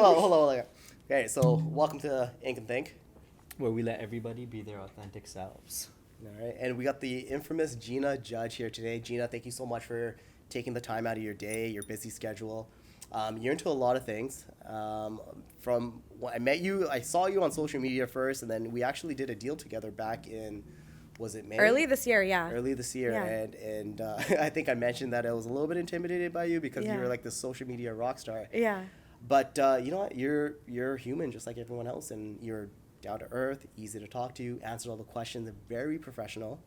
on. Okay, so welcome to Ink and Think. Where we let everybody be their authentic selves. All right, and we got the infamous Gina Judge here today. Gina, thank you so much for taking the time out of your day, your busy schedule. You're into a lot of things. From when I met you, I saw you on social media first, and then we actually did a deal together back in, was it May? Early this year, yeah. Early this year, Yeah. and I think I mentioned that I was a little bit intimidated by you because you Yeah. were like the social media rock star. Yeah. But you know what? You're human just like everyone else, and you're down to earth, easy to talk to, answered all the questions, very professional,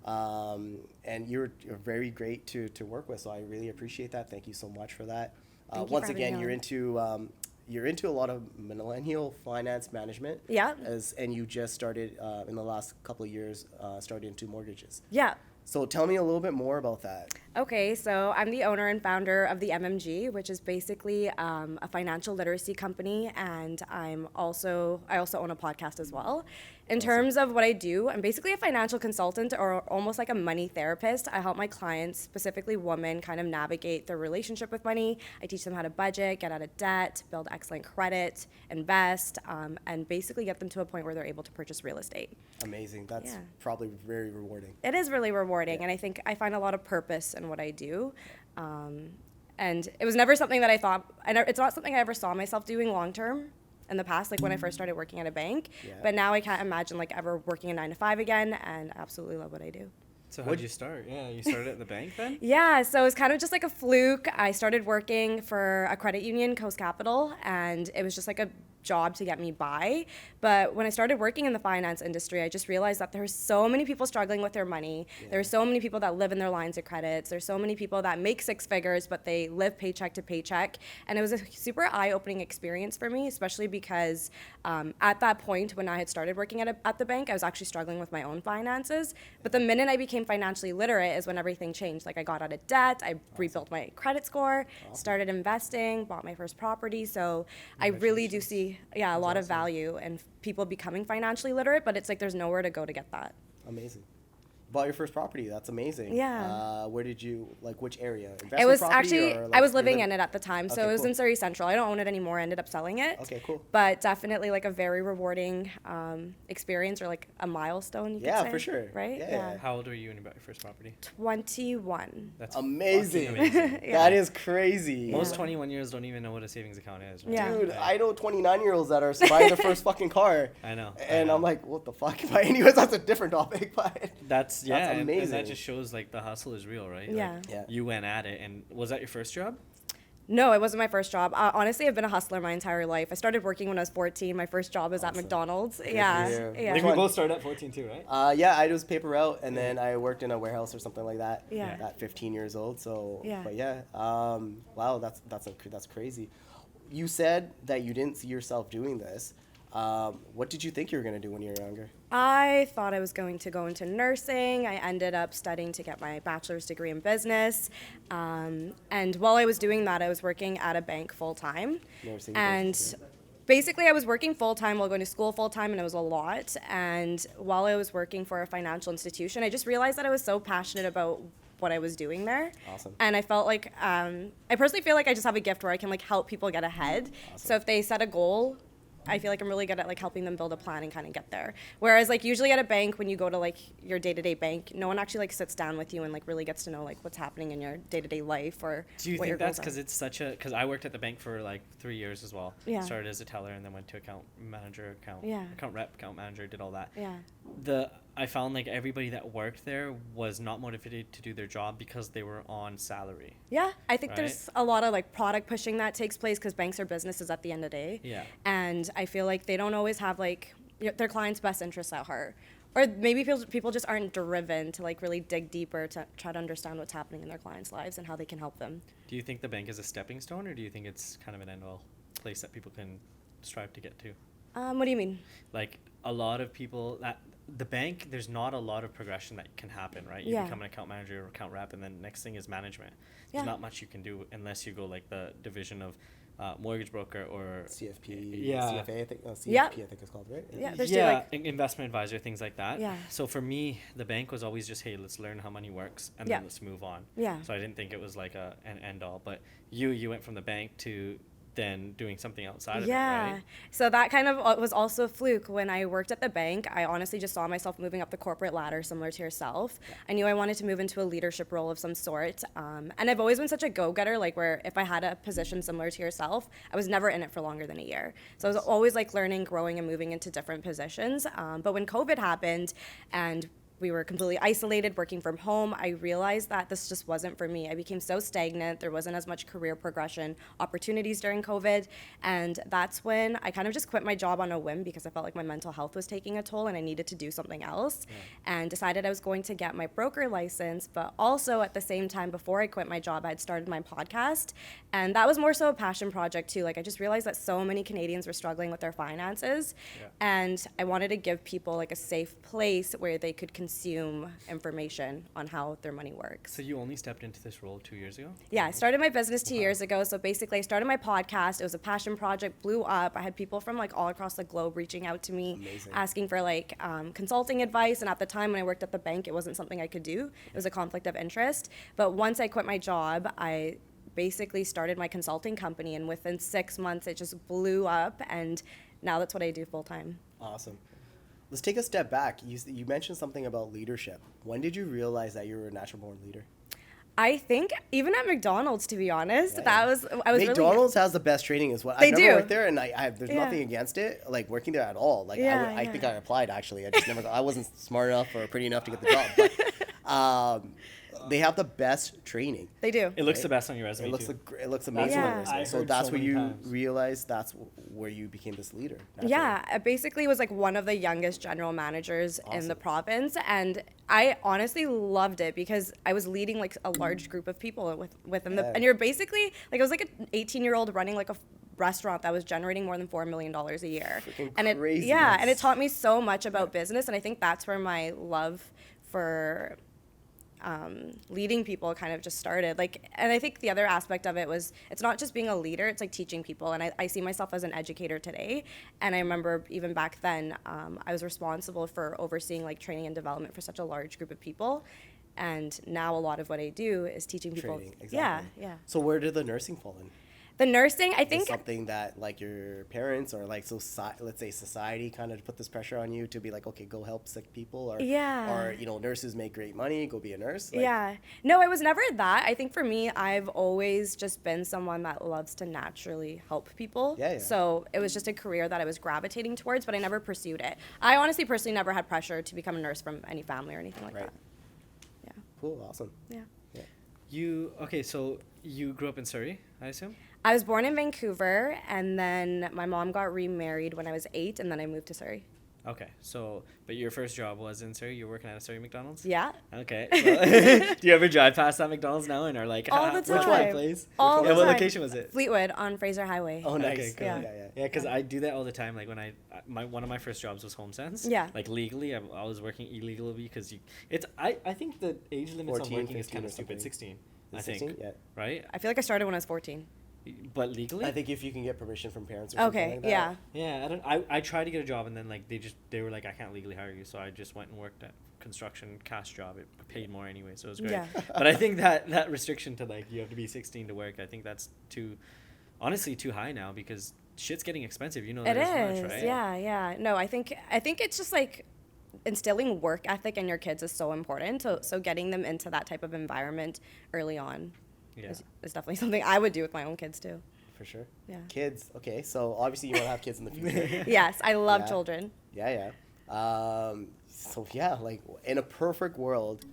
and you're very great to work with. So I really appreciate that. Thank you so much for that. Once again, you're into a lot of millennial finance management. Yeah. And you just started in the last couple of years started into mortgages. Yeah. So tell me a little bit more about that. Okay, so I'm the owner and founder of the MMG, which is basically a financial literacy company, and I also own a podcast as well. In terms of what I do, I'm basically a financial consultant or almost like a money therapist. I help my clients, specifically women, kind of navigate their relationship with money. I teach them how to budget, get out of debt, build excellent credit, invest, and basically get them to a point where they're able to purchase real estate. Amazing. That's probably very rewarding. It is really rewarding, and I think I find a lot of purpose in what I do. And it was never something that I thought, it's not something I ever saw myself doing long term in the past, like when I first started working at a bank. Yeah. But now I can't imagine like ever working a 9 to 5 again, and I absolutely love what I do. So how did you start? Yeah, you started at the bank then? Yeah, so it was kind of just like a fluke. I started working for a credit union, Coast Capital, and it was just like a job to get me by. But when I started working in the finance industry, I just realized that there's so many people struggling with their money. Yeah. There's so many people that live in their lines of credits. There's so many people that make 6 figures, but they live paycheck to paycheck. And it was a super eye-opening experience for me, especially because at that point when I had started working at the bank, I was actually struggling with my own finances. But the minute I became financially literate is when everything changed. Like I got out of debt, I rebuilt my credit score, started investing, bought my first property. So I really do see a lot of value in people becoming financially literate, but it's like there's nowhere to go to get that. Amazing. Bought your first property. That's amazing. Yeah. Where did you, like, which area? It was property actually, or, like, I was living in it at the time, so Okay, it was cool. in Surrey Central. I don't own it anymore. I ended up selling it. Okay, cool. But definitely like a very rewarding experience, or like a milestone, you could say. Yeah, for sure. Right? Yeah. How old were you when you bought your first property? 21. That's Amazing. fucking amazing. Yeah. That is crazy. Most 21-year-olds don't even know what a savings account is. Right? Yeah. Dude, I know 29-year-olds that are buying their first fucking car. I know. And I'm like, what the fuck? But anyways, that's a different topic. But That's amazing. And that just shows like the hustle is real, right? Yeah. Like, Yeah. You went at it, and was that your first job? No, it wasn't my first job. Honestly, I've been a hustler my entire life. I started working when I was 14. My first job was at McDonald's. Yeah. for you. I Which think Yeah. we one? both started at 14 too, right? yeah, I was paper route, and then I worked in a warehouse or something like that. Yeah. At 15 years old. So, Yeah. but yeah, wow, that's crazy. You said that you didn't see yourself doing this. What did you think you were gonna do when you were younger? I thought I was going to go into nursing. I ended up studying to get my bachelor's degree in business. And while I was doing that, I was working at a bank full time. Nursing, And basically, I was working full time while going to school full time, and it was a lot. And while I was working for a financial institution, I just realized that I was so passionate about what I was doing there. Awesome. And I felt like, I personally feel like I just have a gift where I can like help people get ahead. Awesome. So if they set a goal, I feel like I'm really good at like helping them build a plan and kind of get there. Whereas like usually at a bank, when you go to like your day-to-day bank, no one actually like sits down with you and like really gets to know like what's happening in your day-to-day life or Do you what your think that's goals are. because it's such a, because I worked at the bank for like 3 years as well. Yeah. Started as a teller and then went to account manager, account rep, account manager, did all that. Yeah. I found like everybody that worked there was not motivated to do their job because they were on salary. Yeah, I think Right? there's a lot of like product pushing that takes place because banks are businesses at the end of the day. Yeah. And I feel like they don't always have like their clients' best interests at heart. Or maybe people just aren't driven to like really dig deeper to try to understand what's happening in their clients' lives and how they can help them. Do you think the bank is a stepping stone, or do you think it's kind of an end-all place that people can strive to get to? What do you mean? Like a lot of people that the bank, there's not a lot of progression that can happen, right? You Yeah. become an account manager or account rep, and then next thing is management. Yeah. There's not much you can do unless you go like the division of mortgage broker or CFP, Yeah. CFA, I think. CFP, Yeah. I think it's called, right? Yeah, there's like investment advisor, things like that. Yeah. So for me, the bank was always just, hey, let's learn how money works and Yeah. then let's move on. Yeah. So I didn't think it was like an end all. But you went from the bank to than doing something outside of it, Yeah. right? So that kind of was also a fluke. When I worked at the bank, I honestly just saw myself moving up the corporate ladder, similar to yourself. I knew I wanted to move into a leadership role of some sort. And I've always been such a go-getter, like where if I had a position similar to yourself, I was never in it for longer than a year. So I was always like learning, growing, and moving into different positions. But when COVID happened and we were completely isolated, working from home, I realized that this just wasn't for me. I became so stagnant. There wasn't as much career progression opportunities during COVID. And that's when I kind of just quit my job on a whim because I felt like my mental health was taking a toll and I needed to do something else. And decided I was going to get my broker license. But also at the same time, before I quit my job, I had started my podcast. And that was more so a passion project too. Like I just realized that so many Canadians were struggling with their finances. And I wanted to give people like a safe place where they could consume information on how their money works. So you only stepped into this role 2 years ago? Yeah, I started my business 2 years ago. So basically, I started my podcast. It was a passion project, blew up. I had people from like all across the globe reaching out to me, Amazing. asking for like consulting advice. And at the time when I worked at the bank, it wasn't something I could do. It was a conflict of interest. But once I quit my job, I basically started my consulting company. And within 6 months, it just blew up. And now that's what I do full time. Awesome. Let's take a step back. You mentioned something about leadership. When did you realize that you were a natural born leader? I think even at McDonald's, to be honest, Yeah. I was really McDonald's has the best training as well. They I've never do. worked there, and there's Yeah. nothing against it, like working there at all. Like Yeah, I yeah. think I applied actually. I just never. I wasn't smart enough or pretty enough to get the job. But they have the best training. They do. It looks Right. the best on your resume, It looks too. it looks amazing. Yeah. on your resume. I So heard that's so where many you times. realized that's where you became this leader. naturally. Yeah, I basically was like one of the youngest general managers in the Awesome. province, and I honestly loved it because I was leading like a large group of people within the, Yeah. and you're basically like I was like an 18-year-old running like a restaurant that was generating more than $4 million a year, Freaking and it crazy. yeah, and it That's- taught me so much about business, and I think that's where my love for leading people kind of just started. Like, and I think the other aspect of it was it's not just being a leader, it's like teaching people. And I see myself as an educator today. And I remember even back then, I was responsible for overseeing like training and development for such a large group of people. And now a lot of what I do is teaching people. Training. Exactly. Yeah, yeah. So where did the nursing fall in? The nursing, I Is think. something that like your parents or like let's say society kind of put this pressure on you to be like, okay, go help sick people, or Yeah. or nurses make great money, go be a nurse. Like, Yeah. No, it was never that. I think for me, I've always just been someone that loves to naturally help people. Yeah, yeah. So it was just a career that I was gravitating towards, but I never pursued it. I honestly, personally, never had pressure to become a nurse from any family or anything like Right. that. Yeah. Cool. Awesome. Yeah. Okay, so you grew up in Surrey, I assume? I was born in Vancouver, and then my mom got remarried when I was 8, and then I moved to Surrey. Okay, so, but your first job was in Surrey? You're working at a Surrey McDonald's? Yeah. Okay. So, do you ever drive past that McDonald's now and are like, All the which one, time. please? All Yeah, the what time. location was it? Fleetwood on Fraser Highway. Oh, nice. Okay, cool. Yeah. Yeah. Yeah, because I do that all the time. Like when one of my first jobs was HomeSense. Yeah. Like legally, I was working illegally because I think the age limits on 14, working is 15 kind or of stupid. something. 16, I 16? think. Yeah. Right? I feel like I started when I was 14. But legally? I think if you can get permission from parents or something Okay, like that. yeah. Yeah, I tried to get a job and then like they were like, I can't legally hire you, so I just went and worked at construction cast job. It paid more anyway, so it was great. Yeah. But I think that restriction to like you have to be 16 to work, I think that's honestly too high now because shit's getting expensive. You know that It as is, much, right? yeah. No, I think it's just like instilling work ethic in your kids is so important. So getting them into that type of environment early on Yeah. is definitely something I would do with my own kids too. For sure. Yeah. Kids. Okay. So obviously you want to have kids in the future. Yes, I love Yeah. children. Yeah. So yeah, like in a perfect world,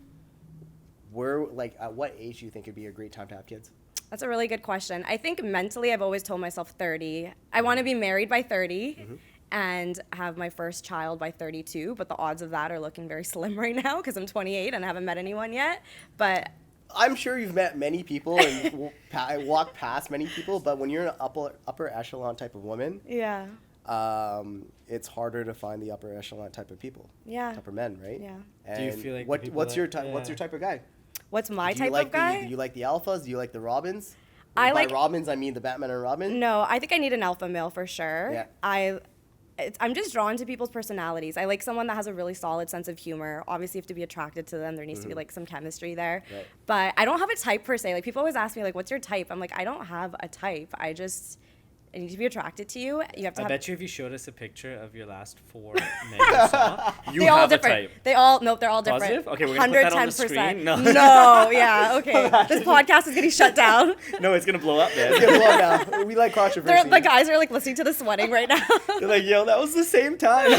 where like at what age do you think would be a great time to have kids? That's a really good question. I think mentally I've always told myself 30. I want to be married by 30. And have my first child by 32, but the odds of that are looking very slim right now because I'm 28 and I haven't met anyone yet. But I'm sure you've met many people and walked past many people, but when you're an upper echelon type of woman, yeah, it's harder to find the upper echelon type of people. Yeah. Type of men, right? Yeah. And Do you feel like the what people what's that- your type? yeah. What's your type of guy? what's my Do you type like of guy? do you like the alphas? Do you like the Robins? I By like- Robins, I mean the Batman and Robin. No, I think I need an alpha male for sure. Yeah. I'm just drawn to people's personalities. I like someone that has a really solid sense of humor. Obviously, you have to be attracted to them. There needs to be like some chemistry there. Right. But I don't have a type per se. Like people always ask me like, "What's your type?" I'm like, I don't have a type. I just I need to be attracted to you. You have to I have. bet you if you showed us a picture of your last 4 men you saw, you They all have a different. type. They all nope. They're all different. Positive? Okay, we're gonna put that on the 110%. screen. No. No, yeah, okay. This podcast is getting shut down. No, it's gonna blow up, man. It's gonna blow now. We like controversy. The guys are like listening to this wedding right now. They're like, yo, that was the same time.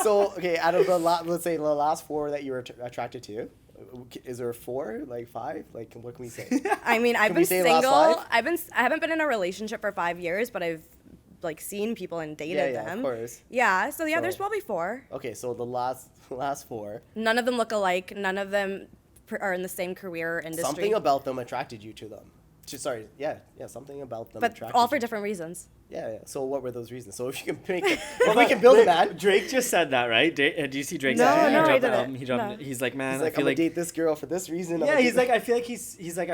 So, okay, out of the let's say the last 4 that you were attracted to, is there 4, like 5? Like, what can we say? I mean, I've Can we been say last single. 5? I haven't been in a relationship for 5 years, but I've like seen people and dated Yeah, them. of course. Yeah, so So- there's probably 4. Okay, so the last 4, None of them look alike. None of them are in the same career industry. something about them attracted you to them. Something about them but attracted all for you. different reasons. Yeah. So what were those reasons? So if you can if we can build a man, Drake just said that, right? Do you see Drake's No, album? no, He I dropped the didn't. album. He dropped No. He's like, man, he's I like, I'm feel gonna like date this girl for this reason. yeah, I'm he's gonna like, I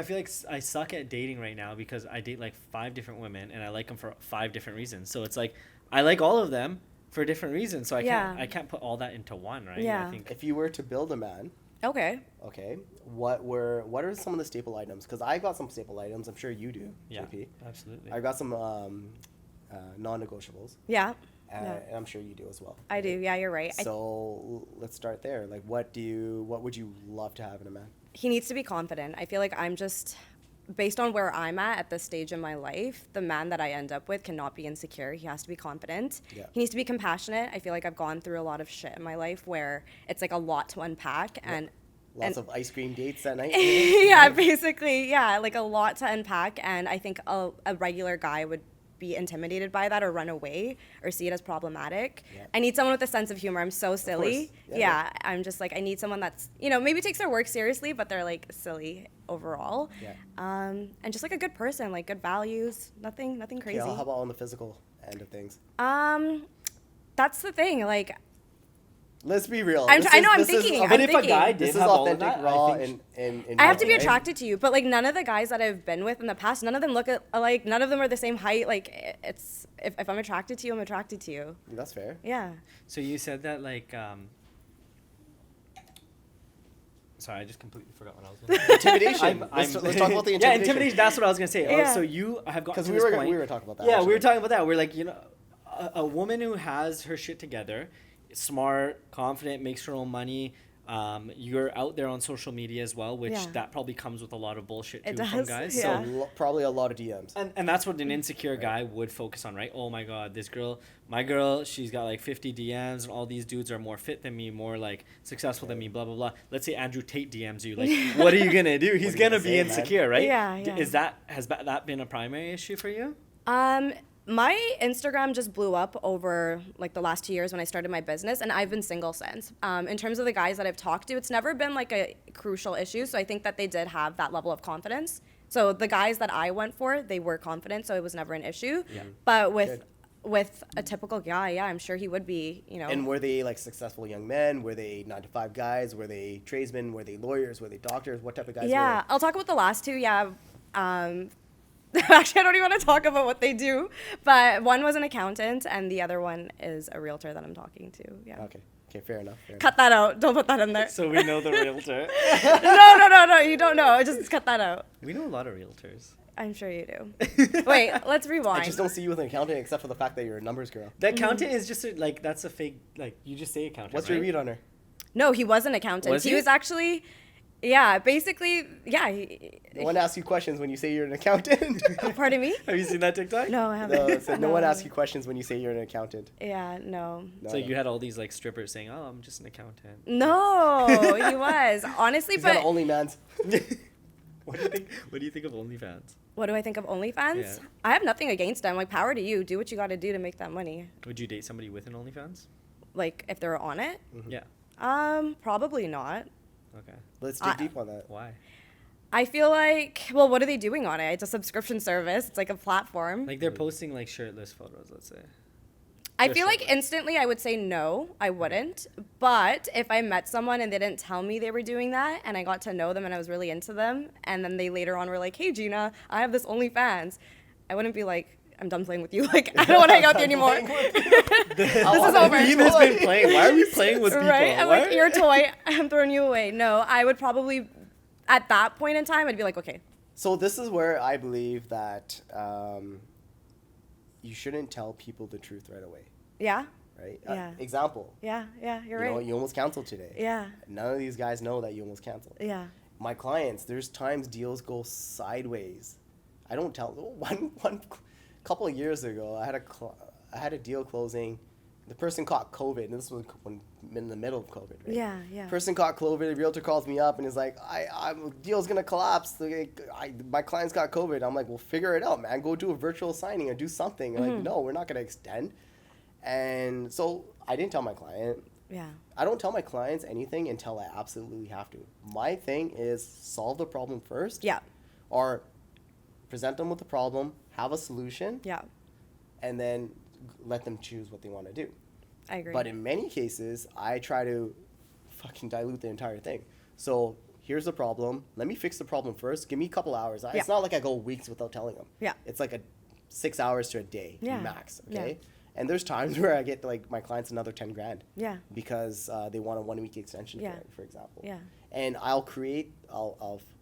feel like I suck at dating right now because I date like 5 different women and I like them for 5 different reasons. So it's like I like all of them for different reasons. So I can't put all that into one, right? Yeah. I think if you were to build a man, Okay. okay, what are some of the staple items? Because I got some staple items. I'm sure you do, yeah, JP. absolutely. I got some non-negotiables, Yeah. and Yeah. I'm sure you do as well. I do. Yeah, you're right. So let's start there. Like, what would you love to have in a man? He needs to be confident. I feel like I'm just, based on where I'm at this stage in my life, the man that I end up with cannot be insecure. He has to be confident. Yeah. He needs to be compassionate. I feel like I've gone through a lot of shit in my life where it's like a lot to unpack and Lots of ice cream dates at night. yeah, basically, yeah, like a lot to unpack. And I think a regular guy would be intimidated by that or run away or see it as problematic. Yeah. I need someone with a sense of humor. I'm so silly. Yeah, Yeah, I'm just like, I need someone that's, maybe takes their work seriously, but they're like silly overall. Yeah. And just like a good person, like good values, nothing crazy. Yeah, how about on the physical end of things? That's the thing. Like, Let's be real. I'm This is- thinking. But I'm if a thinking. guy This did is have all of authentic, that, raw, I think and I have to be right? attracted to you, but like none of the guys that I've been with in the past, none of them look like none of them are the same height. Like it's if I'm attracted to you, I'm attracted to you. That's fair. Yeah. So you said that like sorry, I just completely forgot what I was going to say. Intimidation. Let's talk about the intimidation. Yeah, intimidation. That's what I was going to say. Yeah. So you have gotten Because to we this were point. we were talking about that. Yeah, we actually. were talking about that. We're like, a woman who has her shit together, smart, confident, makes her own money. You're out there on social media as well, which Yeah. that probably comes with a lot of bullshit It too from does, guys. yeah. So Probably a lot of DMs. and that's what an insecure guy would focus on, right? Oh my god, my girl, she's got like 50 DMs and all these dudes are more fit than me, more like successful than me, blah blah blah. Let's say Andrew Tate DMs you, like what are you gonna do? He's What are you gonna gonna be say, man? insecure, right? Yeah, yeah. Has that been a primary issue for you? My Instagram just blew up over like the last 2 years when I started my business, and I've been single since. In terms of the guys that I've talked to, it's never been like a crucial issue. So I think that they did have that level of confidence. So the guys that I went for, they were confident, so it was never an issue. Yeah. But Good. with a typical guy, yeah, I'm sure he would be, And were they like successful young men? Were they 9-to-5 guys? Were they tradesmen? Were they lawyers? Were they doctors? What type of guys Yeah, were I'll talk about the last 2. Yeah. Actually, I don't even want to talk about what they do, but one was an accountant and the other one is a realtor that I'm talking to. Yeah. they? Okay, fair enough. Cut that out. Don't put that in there. So we know the realtor. No. You don't know. Just cut that out. We know a lot of realtors. I'm sure you do. Wait, let's rewind. I just don't see you with an accountant except for the fact that you're a numbers girl. The accountant is just that's a fake, like you just say accountant. What's right? your read on her? No, he was an accountant. Was he he? was actually, yeah, basically, yeah. No one asks you questions when you say you're an accountant. Pardon me? Have you seen that TikTok? No, I haven't. No, it said no one asks you questions when you say you're an accountant. Yeah, no. No, So no. you had all these like strippers saying, "Oh, I'm just an accountant." No, he was. Honestly, He's got but an OnlyMans. What do you think? What do you think of OnlyFans? what do I think of OnlyFans? Yeah. I have nothing against them. Like, power to you. Do what you got to do to make that money. Would you date somebody with an OnlyFans? Like, if they're on it? Yeah. Probably not. Okay. Let's dig deep on that. Why? I feel like, well, what are they doing on it? It's a subscription service. It's like a platform. Like they're posting like shirtless photos, let's say. I Just feel like shirtless. instantly I would say no, I wouldn't. But if I met someone and they didn't tell me they were doing that and I got to know them and I was really into them and then they later on were like, hey, Gina, I have this OnlyFans, I wouldn't be like, I'm done playing with you. Like, I don't want to hang out with you anymore. This is over. Theme has been playing. Why are we playing with people? Right? I'm Why like, are- you're a toy. I'm throwing you away. No, I would probably, at that point in time, I'd be like, okay. So this is where I believe that you shouldn't tell people the truth right away, Yeah. right? Yeah. Example, Yeah. Yeah. You're you know, right. you almost canceled today. Yeah. None of these guys know that you almost canceled. Yeah. My clients, there's times deals go sideways. I don't tell. One couple of years ago, I had a deal closing. The person caught COVID, and this was when in the middle of COVID, right? Yeah. Yeah. Person caught COVID. The realtor calls me up and is like, I'm deal's gonna collapse. My client's got COVID. I'm like, well, figure it out, man. Go do a virtual signing or do something. Like, no, we're not gonna extend. And so I didn't tell my client. Yeah. I don't tell my clients anything until I absolutely have to. My thing is solve the problem first. Yeah. Or present them with the problem, have a solution, Yeah. and then let them choose what they want to do. I agree. But in many cases, I try to fucking dilute the entire thing. So here's the problem. Let me fix the problem first. Give me a couple hours. It's not like I go weeks without telling them. Yeah. It's like 6 hours to a day Yeah. max. Yeah. Okay. And there's times where I get like my clients another 10 grand. Yeah. Because they want a 1 week extension, Yeah. for example. Yeah. And I'll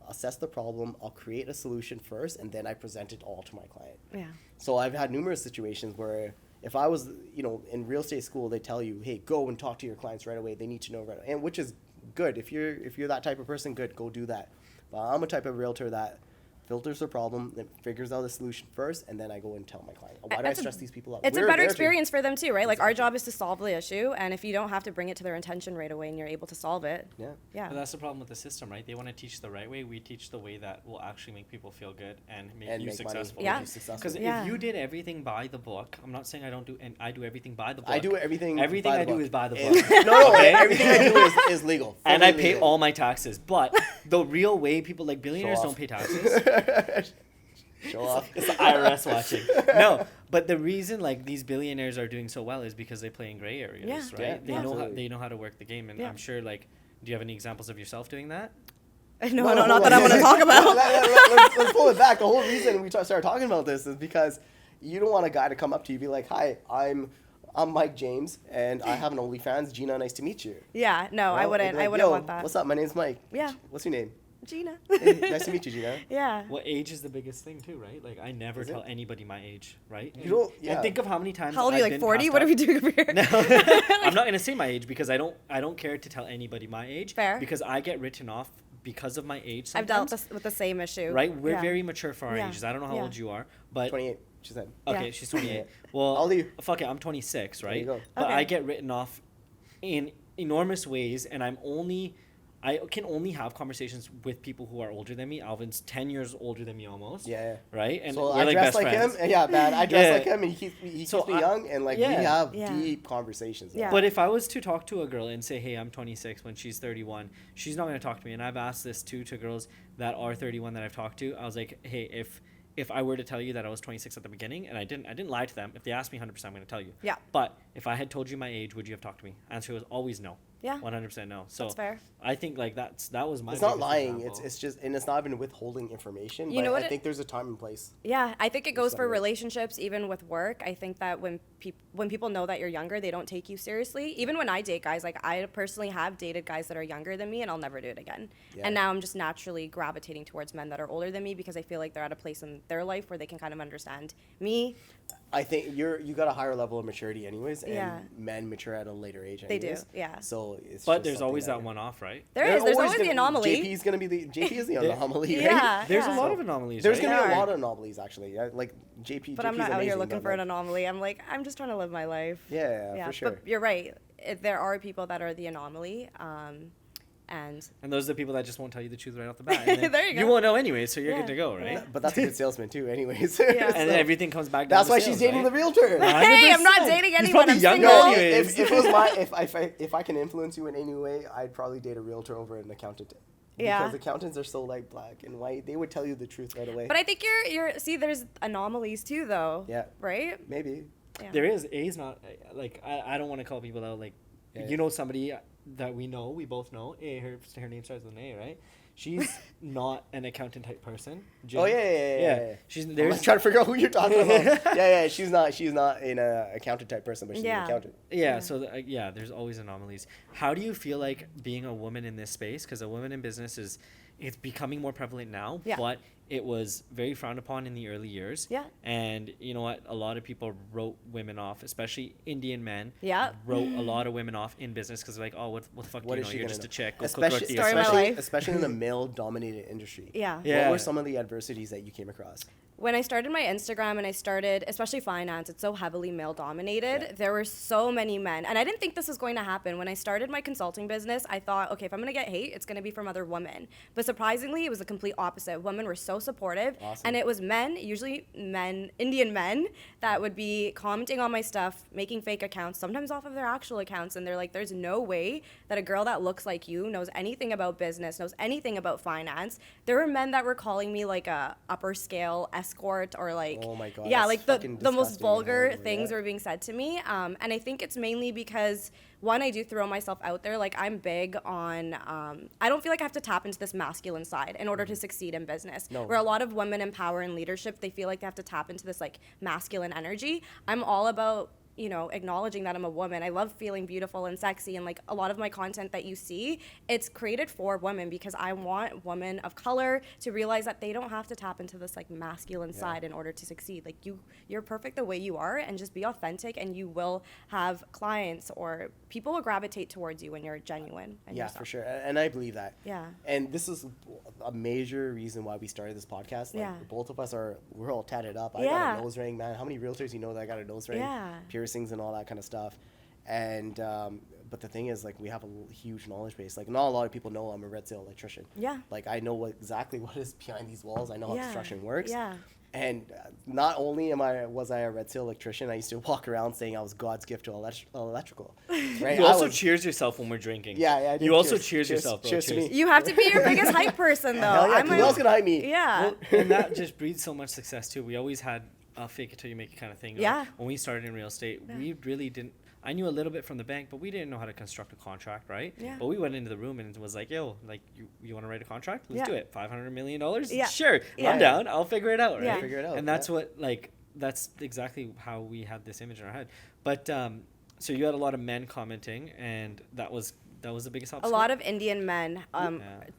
assess the problem. I'll create a solution first, and then I present it all to my client. Yeah. So I've had numerous situations where if I was, you know, in real estate school, they tell you, hey, go and talk to your clients right away. They need to know right away. And which is good. If you're that type of person, good, go do that. But I'm a type of realtor that filters the problem, then figures out the solution first, and then I go and tell my client. Why do I stress these people out? It's We're a better there to- experience for them too, right? Like our job is to solve the issue, and if you don't have to bring it to their attention right away and you're able to solve it, Yeah. yeah. But that's the problem with the system, right? They want to teach the right way. We teach the way that will actually make people feel good and make And you make money. successful. Yeah. Make you successful. Because Yeah. if you did everything by the book, I'm not saying I don't do, and I do everything by the book. I do everything. Everything by the I do book. is by the And- book. No, Okay? everything I do is legal. And I Fully pay legal. all my taxes. But the real way people, like billionaires, off. don't pay taxes. Show off. It's the IRS watching. No, but the reason like these billionaires are doing so well is because they play in gray areas, Yeah. right? Yeah, They know how absolutely. they know how to work the game, and Yeah. I'm sure like, do you have any examples of yourself doing that? No, hold not that I on. want to talk about. Let's pull it back. The whole reason we started talking about this is because you don't want a guy to come up to you and be like, "Hi, I'm Mike James, and I have an OnlyFans. Gina, nice to meet you." Yeah, no, I Well, wouldn't. they'd be like, I wouldn't "Yo, want that. What's up? My name's Mike. Yeah. What's your name? Gina. Hey, nice to meet you, Gina. Yeah. Well, age is the biggest thing too, right? Like I never Is it? tell anybody my age, right? You don't- And yeah. think of how many times. How old are you? I've Like been 40? passed What are up. we doing over here? No, I'm not gonna say my age because I don't care to tell anybody my age. Fair. Because I get written off because of my age. I've Sometimes, dealt with the same issue. right? We're Yeah. very mature for our Yeah. ages. I don't know how Yeah. old you are, but 28. She said. okay, Yeah. she's 28. Well, How old are you? fuck it, I'm 26, There right? you go. But Okay. I get written off in enormous ways, and I can only have conversations with people who are older than me. Alvin's 10 years older than me almost. Yeah. Right? And So we're I like dress best like friends. him. And yeah, man. I dress Yeah. like him, and he keeps So me I- young, and like we yeah. have Yeah. deep conversations. Yeah. But if I was to talk to a girl and say, hey, I'm 26 when she's 31, she's not going to talk to me. And I've asked this too to girls that are 31 that I've talked to. I was like, hey, if I were to tell you that I was 26 at the beginning, and I didn't lie to them. If they asked me 100%, I'm going to tell you. Yeah. But if I had told you my age, would you have talked to me? Answer was always no. Yeah. 100% no. So That's fair. I think like that was my It's not biggest lying. example. It's just, and it's not even withholding information. You but know what I it- think there's a time and place. Yeah, I think it goes for better. relationships, even with work. I think that when people know that you're younger, they don't take you seriously. Even when I date guys, like I personally have dated guys that are younger than me, and I'll never do it again. Yeah. And now I'm just naturally gravitating towards men that are older than me because I feel like they're at a place in their life where they can kind of understand me. I think you got a higher level of maturity anyways, and Yeah. men mature at a later age They do, anyways. yeah. So it's But just there's something always that you're- one off, right? There's always the anomaly. JP's gonna be JP is the There- anomaly, right? Yeah. There's yeah. a lot of anomalies, There's right? gonna be There a are. lot of anomalies actually. Like JP. But I'm JP's not out here amazing, looking but, for an like, anomaly. I'm like, I'm just trying to live my life. Yeah, for sure. But you're right. There are people that are the anomaly. And And those are the people that just won't tell you the truth right off the bat. And then There you go. You won't know anyway, so you're Yeah. good to go, right? Yeah. But that's a good salesman too, anyways. Yeah. And then everything comes back down That's to why sales, she's dating right? the realtor. hey, I'm not 100%. dating He's anyone. probably I'm younger single. anyways. If it was my if I can influence you in any way, I'd probably date a realtor over an accountant. Yeah. Because accountants are so like black and white, they would tell you the truth right away. But I think you're see, there's anomalies too, though. Yeah. Right? Maybe. Yeah. There is. A's not, like, I don't want to call people out, like, Yeah. you know somebody that we both know, her name starts with an A, right? She's not an accountant type person. Jen. Oh yeah. She's, I'm there's, like trying to figure out who you're talking about. yeah. She's not an accountant type person, but she's Yeah. an accountant. yeah, so, there's always anomalies. How do you feel like being a woman in this space? Because a woman in business it's becoming more prevalent now, Yeah. but it was very frowned upon in the early years. Yeah. And you know what? A lot of people wrote women off, especially Indian men. Yeah. Wrote a lot of women off in business because like, oh, what the fuck What do you is know? she You're gonna just know? a chick. Go cook Especially, roti or Story of my something. life. especially in the male-dominated industry. Yeah. Yeah. What were some of the adversities that you came across? When I started my Instagram and I started, especially finance, it's so heavily male dominated. Yeah. There were so many men. And I didn't think this was going to happen. When I started my consulting business, I thought, okay, if I'm going to get hate, it's going to be from other women. But surprisingly, it was the complete opposite. Women were so supportive. Awesome. And it was men, usually men, Indian men, that would be commenting on my stuff, making fake accounts, sometimes off of their actual accounts. And they're like, there's no way that a girl that looks like you knows anything about business, knows anything about finance. There were men that were calling me like a upper scale escort or like, Oh my God, yeah, that's like fucking the most disgusting and vulgar horrible, things yeah. were being said to me. And I think it's mainly because one, I do throw myself out there. Like I'm big on, I don't feel like I have to tap into this masculine side in order to succeed in business. No. Where a lot of women in power and leadership, they feel like they have to tap into this like masculine energy. I'm all about, you know, acknowledging that I'm a woman. I love feeling beautiful and sexy, and like a lot of my content that you see, it's created for women because I want women of color to realize that they don't have to tap into this like masculine side in order to succeed. Like you're perfect the way you are, and just be authentic, and you will have clients or people will gravitate towards you when you're genuine. And Yeah, yourself. for sure. And I believe that. Yeah. And this is a major reason why we started this podcast. Like, Yeah. both of us we're all tatted up. I got Yeah. a nose ring, man. How many realtors you know that I got a nose ring? Yeah. Piercings and all that kind of stuff. And, but the thing is, like, we have a huge knowledge base. Like, not a lot of people know I'm a red sale electrician. Yeah. Like, I know exactly what is behind these walls. I know how Yeah. construction works. Yeah. And not only was I a red seal electrician, I used to walk around saying I was God's gift to electrical. Right? You I also was- cheers yourself when we're drinking. Yeah, I do. You also Cheers. cheers Cheers. yourself, bro. Cheers to me. You have to be your biggest hype person, though. Hell yeah, I'm 'cause who else gonna hype me? Yeah. Well, and that just breeds so much success too. We always had a fake it till you make it kind of thing. Like, Yeah. when we started in real estate, we really didn't. I knew a little bit from the bank, but we didn't know how to construct a contract, right? Yeah. But we went into the room and it was like, yo, like you want to write a contract? Let's Yeah. do it. $500 million? Yeah. Sure. Yeah. I'm down. I'll figure it out, right? Yeah. Figure it out, And that's yeah. what that's exactly how we had this image in our head. But so you had a lot of men commenting, and that was the biggest A obstacle. lot of Indian men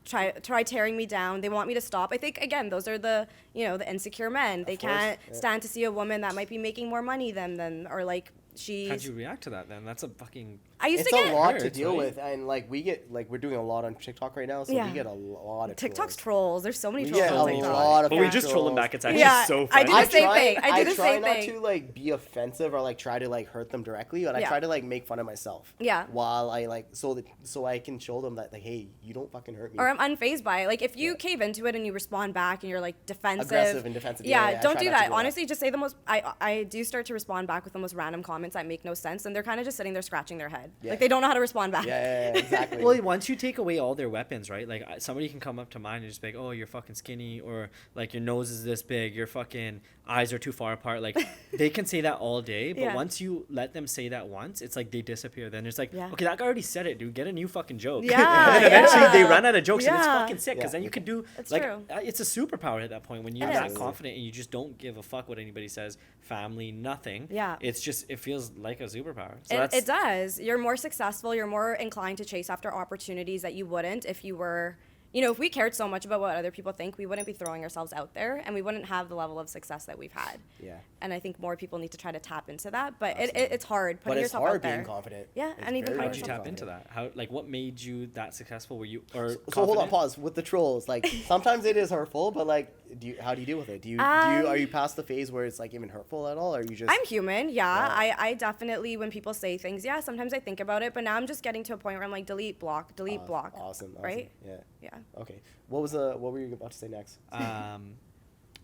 try tearing me down. They want me to stop. I think again, those are the the insecure men. They Of course, can't yeah. stand to see a woman that might be making more money than them, or like How'd she's. you react to that then? That's a fucking. I used It's to a get lot to hurt, deal right? with, and like we're doing a lot on TikTok right now, so Yeah. we get a lot of TikTok's trolls. trolls. There's so many We trolls get on a TikTok. lot of But we Yeah. just troll them back. It's actually Yeah, so I funny. do the same thing. I do the try same not thing. to like be offensive or like try to like hurt them directly, but I Yeah. try to like make fun of myself. Yeah. While I like so I can show them that like, hey, you don't fucking hurt me. Or I'm unfazed by it. Like if you cave into it and you respond back and you're like defensive, Aggressive and defensive. Yeah, Yeah, I don't try do not to that. do that. Honestly, just say the most. I do start to respond back with the most random comments that make no sense, and they're kind of just sitting there scratching their head. Yeah. Like they don't know how to respond back. Yeah, exactly. Well, once you take away all their weapons, right? Like somebody can come up to mine and just be like, "Oh, you're fucking skinny," or like your nose is this big, your fucking eyes are too far apart. Like they can say that all day, but Yeah. once you let them say that once, it's like they disappear. Then it's like, Yeah. okay, that guy already said it, dude. Get a new fucking joke. Yeah, and then eventually yeah. they run out of jokes, and it's Yeah. fucking sick. Because Yeah. then you could do It's like true. It's a superpower at that point when you're It that is. confident and you just don't give a fuck what anybody says. Family, nothing. Yeah. It's just it feels like a superpower. So It does. You're more successful. You're more inclined to chase after opportunities that you wouldn't if you were, if we cared so much about what other people think, we wouldn't be throwing ourselves out there and we wouldn't have the level of success that we've had. Yeah. And I think more people need to try to tap into that. But Absolutely. it's hard putting But it's yourself hard out there. being confident. Yeah, It's and even very putting How'd you yourself tap out into there. that? How like what made you that successful? Were you or So hold on, confident? pause with the trolls. Like sometimes it is hurtful, but like, how do you deal with it? Are you past the phase where it's like even hurtful at all, or are you just? I'm human, yeah. Yeah. I definitely, when people say things, yeah, sometimes I think about it, but now I'm just getting to a point where I'm like, delete, block, block. Awesome. Right? Yeah. Yeah. Okay. What were you about to say next?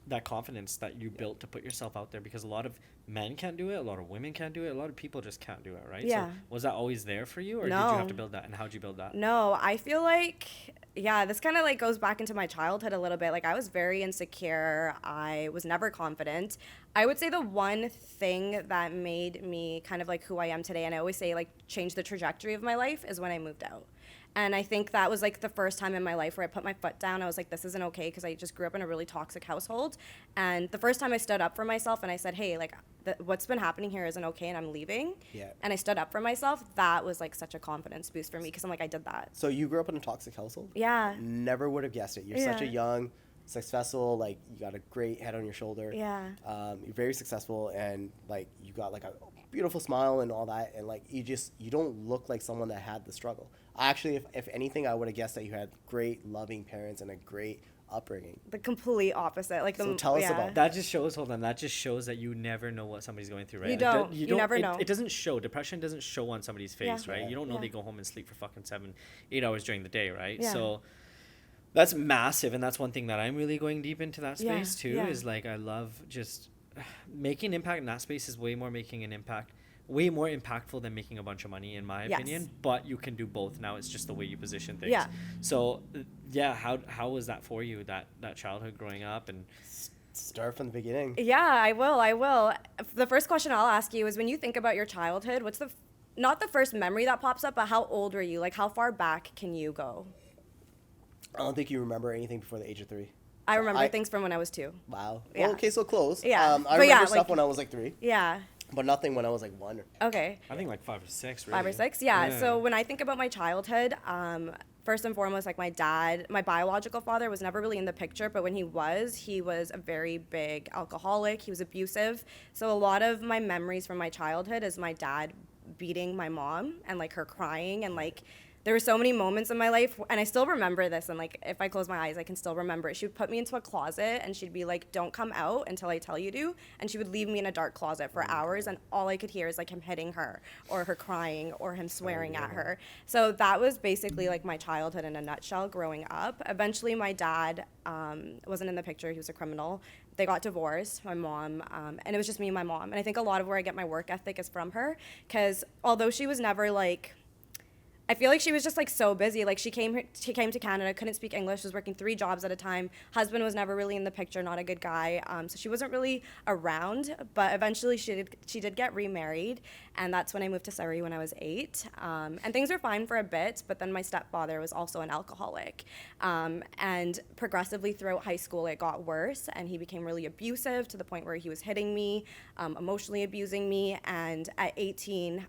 That confidence that you built to put yourself out there, because a lot of men can't do it, a lot of women can't do it, a lot of people just can't do it, right? Yeah. So was that always there for you, or did you No. have to build that, and how'd you build that? No, I feel like, yeah, this kind of like goes back into my childhood a little bit. Like I was very insecure. I was never confident. I would say the one thing that made me kind of like who I am today, and I always say like changed the trajectory of my life, is when I moved out. And I think that was like the first time in my life where I put my foot down. I was like, this isn't okay, because I just grew up in a really toxic household. And the first time I stood up for myself and I said, hey, like what's been happening here isn't okay and I'm leaving. Yeah. And I stood up for myself. That was like such a confidence boost for me, because I'm like, I did that. So you grew up in a toxic household? Yeah. Never would have guessed it. You're such a Yeah. young, successful, like you got a great head on your shoulder. Yeah. You're very successful, and like you got like a beautiful smile and all that, and like you don't look like someone that had the struggle. Actually, if anything, I would have guessed that you had great loving parents and a great upbringing. The complete opposite. Like So tell us about That just shows, hold on, that just shows that you never know what somebody's going through, right? You don't. You never know. It doesn't show. Depression doesn't show on somebody's face, Yeah. right? Yeah. You don't know Yeah. they go home and sleep for fucking 7-8 hours during the day, right? Yeah. So that's massive, and that's one thing that I'm really going deep into that Yeah, space too, yeah. is like I love just making an impact in that space is way more making an impact, way more impactful than making a bunch of money in my Yes. opinion, but you can do both now. It's just the way you position things. Yeah. So yeah, how was that for you, that childhood growing up? And Start from the beginning. Yeah, I will. The first question I'll ask you is, when you think about your childhood, what's not the first memory that pops up, but how old were you? Like, how far back can you go? I don't think you remember anything before the age of 3. I remember things from when I was 2. Wow. Yeah. Well, okay, so close. Yeah. I But remember yeah, stuff like- when I was like 3, Yeah. but nothing when I was like 1. Okay. I think like 5 or 6, really. 5 or 6, yeah. So when I think about my childhood, first and foremost, like my dad, my biological father was never really in the picture, but when he was a very big alcoholic. He was abusive. So a lot of my memories from my childhood is my dad beating my mom and like her crying, and like there were so many moments in my life, and I still remember this, and like if I close my eyes I can still remember it. She would put me into a closet and she'd be like, don't come out until I tell you to, and she would leave me in a dark closet for hours, and all I could hear is like him hitting her or her crying or him swearing at her. So that was basically like my childhood in a nutshell growing up. Eventually my dad wasn't in the picture. He was a criminal. They got divorced, my mom, and it was just me and my mom. And I think a lot of where I get my work ethic is from her, because although she was never like, I feel like she was just like so busy. Like she came to Canada, couldn't speak English, was working 3 jobs at a time. Husband was never really in the picture, not a good guy. So she wasn't really around. But eventually she did get remarried, and that's when I moved to Surrey when I was 8. And things were fine for a bit, but then my stepfather was also an alcoholic. And progressively throughout high school it got worse, and he became really abusive to the point where he was hitting me, emotionally abusing me. And at 18,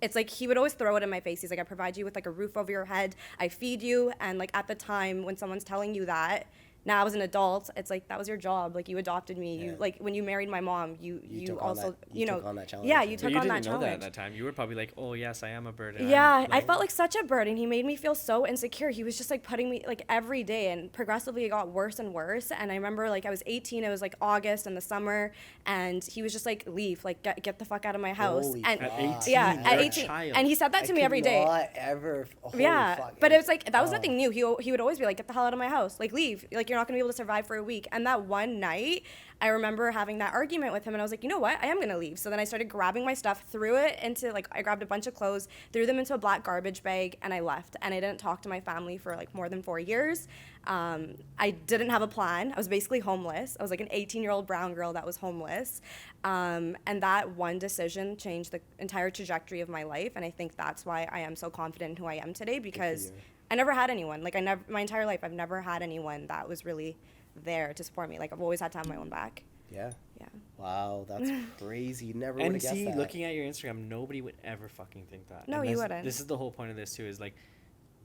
it's like he would always throw it in my face. He's like, I provide you with like a roof over your head. I feed you. And like at the time when someone's telling you that, now as an adult, it's like, that was your job. Like you adopted me. Yeah. You like when you married my mom, you took on also, that- you took on that challenge. Yeah, you But took you on didn't that know challenge. that at that time. You were probably like, oh yes, I am a burden. Yeah, I felt like such a burden. He made me feel so insecure. He was just like putting me like every day, and progressively it got worse and worse. And I remember like I was 18, it was like August in the summer, and he was just like, leave, like get the fuck out of my house. Holy and At fuck. 18, yeah, you're at a 18, child. and he said that to me every day. Not ever. Holy Yeah, fuck. but it was like that was Oh. nothing new. He would always be like, get the hell out of my house, like leave, like you're not gonna be able to survive for a week. And that one night I remember having that argument with him, and I was like, you know what, I am gonna leave. So then I started grabbing my stuff, threw it into like, I grabbed a bunch of clothes, threw them into a black garbage bag, and I left. And I didn't talk to my family for like more than 4 years. I didn't have a plan. I was basically homeless. I was like an 18-year-old brown girl that was homeless. And that one decision changed the entire trajectory of my life. And I think that's why I am so confident in who I am today, because you. I never had anyone. Like my entire life, I've never had anyone that was really there to support me. Like I've always had to have my own back. Yeah. Yeah. Wow, that's crazy. Never would And have guessed see, that. looking at your Instagram, nobody would ever fucking think that. No, And you this- wouldn't. This is the whole point of this too, is like,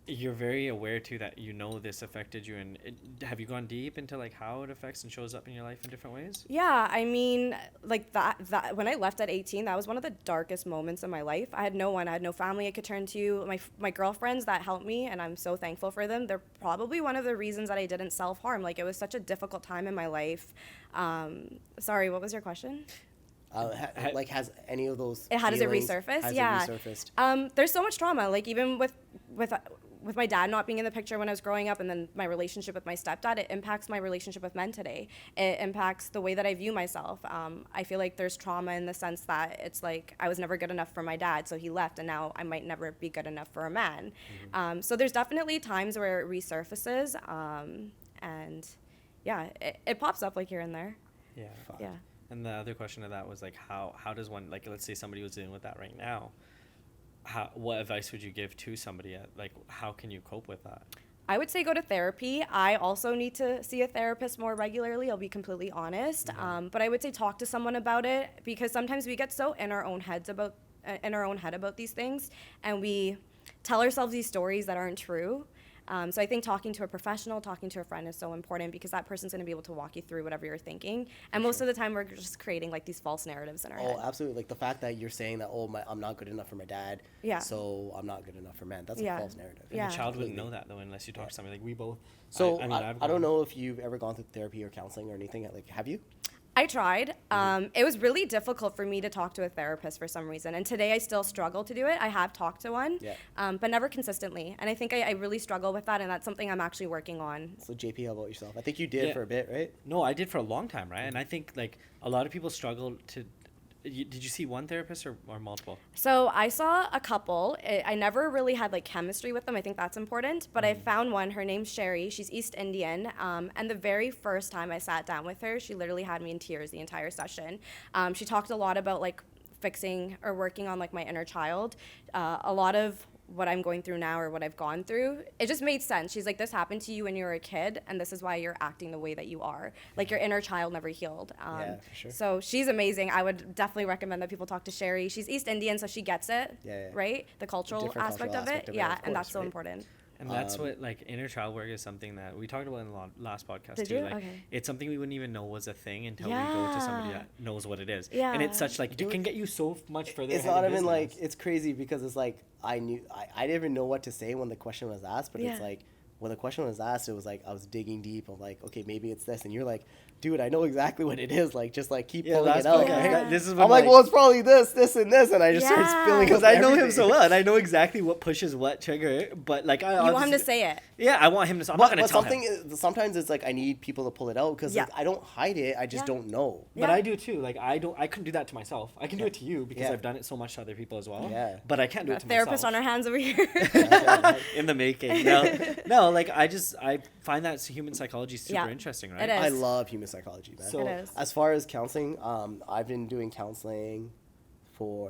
you're very aware too that you know this affected you, and have you gone deep into like how it affects and shows up in your life in different ways? Yeah, I mean, like that when I left at 18, that was one of the darkest moments in my life. I had no one, I had no family I could turn to. My girlfriends that helped me, and I'm so thankful for them. They're probably one of the reasons that I didn't self-harm. Like it was such a difficult time in my life. Sorry, what was your question? Like, has any of those? How does it feelings- resurface? Has Yeah. it resurfaced? There's so much trauma. Like even with my dad not being in the picture when I was growing up, and then my relationship with my stepdad, it impacts my relationship with men today. It impacts the way that I view myself. I feel like there's trauma in the sense that it's like I was never good enough for my dad, so he left, and now I might never be good enough for a man. So there's definitely times where it resurfaces, and yeah, it pops up like here and there. Yeah. Fuck. Yeah. And the other question to that was like, how does one, like, let's say somebody was dealing with that right now, what advice would you give to somebody like how can you cope with that? I would say go to therapy. I also need to see a therapist more regularly, I'll be completely honest. But I would say talk to someone about it, because sometimes we get so in our own head about these things, and we tell ourselves these stories that aren't true. So I think talking to a professional, talking to a friend is so important because that person's going to be able to walk you through whatever you're thinking. And most of the time, we're just creating like these false narratives in our head. Oh, absolutely. Like the fact that you're saying that, I'm not good enough for my dad, Yeah. so I'm not good enough for men. That's Yeah. a false narrative. Yeah. And the child wouldn't Completely. know that though unless you talk to somebody. Like we both. So I mean, I I've don't gone- know if you've ever gone through therapy or counseling or anything. Like, have you? I tried. It was really difficult for me to talk to a therapist for some reason. And today I still struggle to do it. I have talked to one, Yeah. but never consistently. And I think I really struggle with that. And that's something I'm actually working on. So JP, how about yourself? I think you did Yeah. for a bit, right? No, I did for a long time, right? And I think like a lot of people struggle to. Did you see one therapist or multiple? So I saw a couple. I never really had like chemistry with them. I think that's important. But I found one. Her name's Sherry. She's East Indian. And the very first time I sat down with her, she literally had me in tears the entire session. She talked a lot about like fixing or working on like my inner child. A lot of what I'm going through now or what I've gone through, it just made sense. She's like, this happened to you when you were a kid, and this is why you're acting the way that you are. Like your inner child never healed. Yeah, for sure. So she's amazing. I would definitely recommend that people talk to Sherry. She's East Indian, so she gets it, Yeah. right? The cultural Different aspect cultural of aspect it. of it, Yeah, of and that's course, so right? important. And that's what like inner child work is something that we talked about in the last podcast Did too. you? Like Okay. it's something we wouldn't even know was a thing until we go to somebody Yeah. that knows what it is. Yeah. And it's such like it can get you so much further. It's ahead not in even like, business. it's crazy because it's like, I didn't even know what to say when the question was asked, but it's Yeah. like, when the question was asked, it was like, I was digging deep. I'm like, okay, maybe it's this. And you're like, dude, I know exactly what it is. Like, just like keep pulling it last out. podcast, Right? this is when, I'm like, well, it's probably this, this, and this. And I just started Yeah. spilling because out I know him everything. so well and I know exactly what pushes what trigger. But like I You want him to obviously- say it. Yeah, I want him to. I'm not gonna tell him. Sometimes it's like I need people to pull it out because Yeah. like, I don't hide it. I just Yeah. don't know. But Yeah. I do too. Like I couldn't do that to myself. I can do it to you because Yeah. I've done it so much to other people as well. Yeah. But I can't do it to Therapist myself. on our hands over here. In the making. No, like I find that human psychology is super Yeah, interesting, right? it is. I love human psychology, man. So- It is. As far as counseling, I've been doing counseling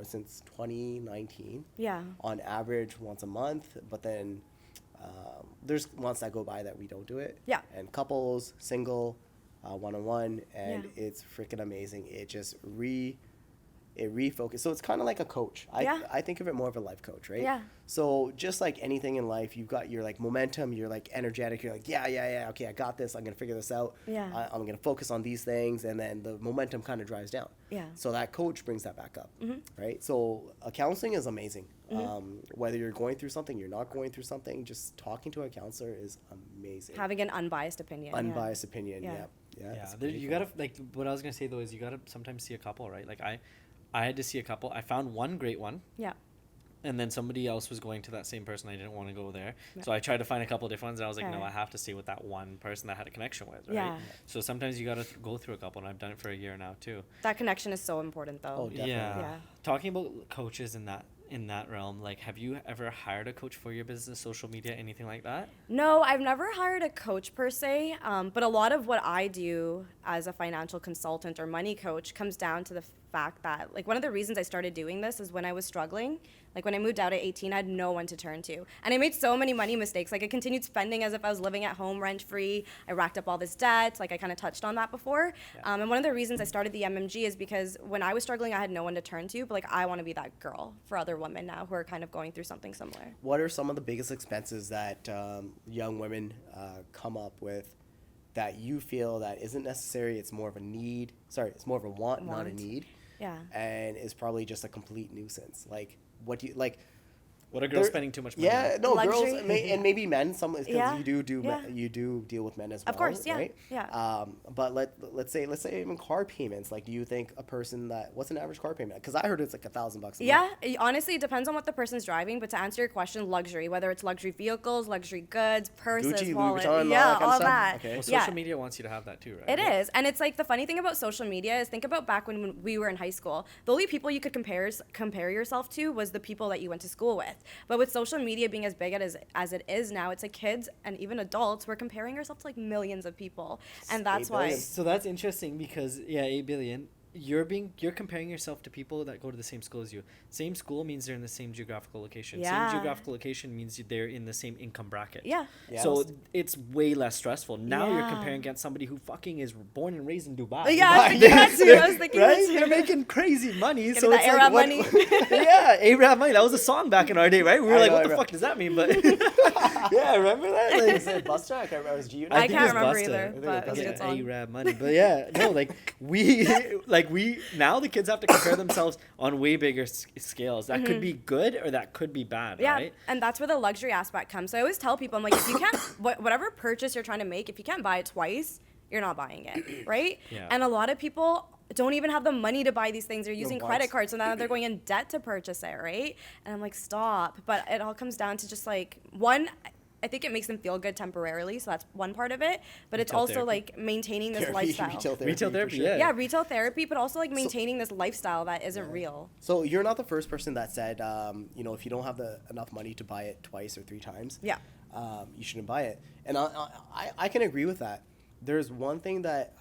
since 2019. Yeah. On average, once a month. But then there's months that go by that we don't do it. Yeah. And couples, single, one-on-one, and Yeah. it's freaking amazing. It just refocus. So it's kind of like a coach. Yeah. I think of it more of a life coach, right? Yeah. So just like anything in life, you've got your like momentum, you're like energetic, you're like, yeah, okay, I got this, I'm going to figure this out. Yeah. I'm going to focus on these things, and then the momentum kind of drives down. Yeah. So that coach brings that back up, right? So counseling is amazing. Whether you're going through something, you're not going through something, just talking to a counselor is amazing. Having an unbiased opinion. yeah. Unbiased opinion, Yeah. yeah. Yeah, it's there, pretty you cool. gotta like what I was gonna say though is you gotta sometimes see a couple, right? Like I had to see a couple. I found one great one, Yeah. and then somebody else was going to that same person. I didn't want to go there, Yeah. so I tried to find a couple different ones. And I was like, no, Okay. I have to stay with that one person that I had a connection with, right? Yeah. So sometimes you gotta go through a couple, and I've done it for a year now too. That connection is so important, though. Oh, definitely. Yeah. Talking about coaches in that realm, like have you ever hired a coach for your business, social media, anything like that? No, I've never hired a coach per se, but a lot of what I do as a financial consultant or money coach comes down to the fact that, like, one of the reasons I started doing this is when I was struggling. Like, when I moved out at 18, I had no one to turn to. And I made so many money mistakes. Like, I continued spending as if I was living at home rent-free. I racked up all this debt. Like, I kind of touched on that before. Yeah. And one of the reasons I started the MMG is because when I was struggling, I had no one to turn to. But, like, I want to be that girl for other women now who are kind of going through something similar. What are some of the biggest expenses that young women come up with that you feel that isn't necessary? It's more of a need. Sorry, it's more of a want. Not a Want. need. Yeah. And is probably just a complete nuisance. Like, what do you like? What are girls There- spending too much money Yeah, on? no, Luxury. girls and maybe men. Some because Yeah, you do yeah. you do deal with men as well. Of course, yeah, Right? yeah. But let's say even car payments. Like, do you think a person what's an average car payment? Because I heard it's like $1,000 a month. Yeah, honestly, it depends on what the person's driving. But to answer your question, luxury, whether it's luxury vehicles, luxury goods, purses, Gucci, Louis wallet, Vuitton, yeah, all that kind of all stuff? that. Okay. Well, Yeah. social media wants you to have that too, right? It is, and it's like the funny thing about social media is think about back when we were in high school. The only people you could compare yourself to was the people that you went to school with. But with social media being as big as it is now, it's like kids and even adults, we're comparing ourselves to like millions of people, and that's 8 why. billion. So that's interesting because 8 billion. you're comparing yourself to people that go to the same school as you. Same school means they're in the same geographical location. Yeah. Same geographical location means they're in the same income bracket. Yeah. Yeah. So it's way less stressful. Now you're Yeah. comparing against somebody who fucking is born and raised in Dubai. Yeah, I was thinking that too. I was thinking right? that too. They're making crazy money. Getting So that it's Arab like, money. yeah, Arab money. That was a song back in our day, right? We were I like, know, what I the know. fuck does that mean? But yeah, remember that? Like, Is it Buster? I can't remember. It was G-Unit. I think can't it's remember Busta. either, I think but it was a yeah, good song. Arab money. But yeah, no, we now the kids have to compare themselves on way bigger scales. That could be good or that could be bad, Yeah, right? and that's where the luxury aspect comes. So I always tell people, I'm like, if you can't, whatever purchase you're trying to make, if you can't buy it twice, you're not buying it, right? Yeah. And a lot of people don't even have the money to buy these things. They're using once. credit cards, so now they're going in debt to purchase it, right? And I'm like, stop. But it all comes down to just like, one, I think it makes them feel good temporarily, so that's one part of it. But it's Retail also therapy. like maintaining this Therapy, lifestyle. Retail for therapy, sure. yeah. Yeah, retail therapy, but also like maintaining this lifestyle that isn't real. So you're not the first person that said, if you don't have enough money to buy it twice or 3 times, Yeah. you shouldn't buy it. And I can agree with that. There's one thing that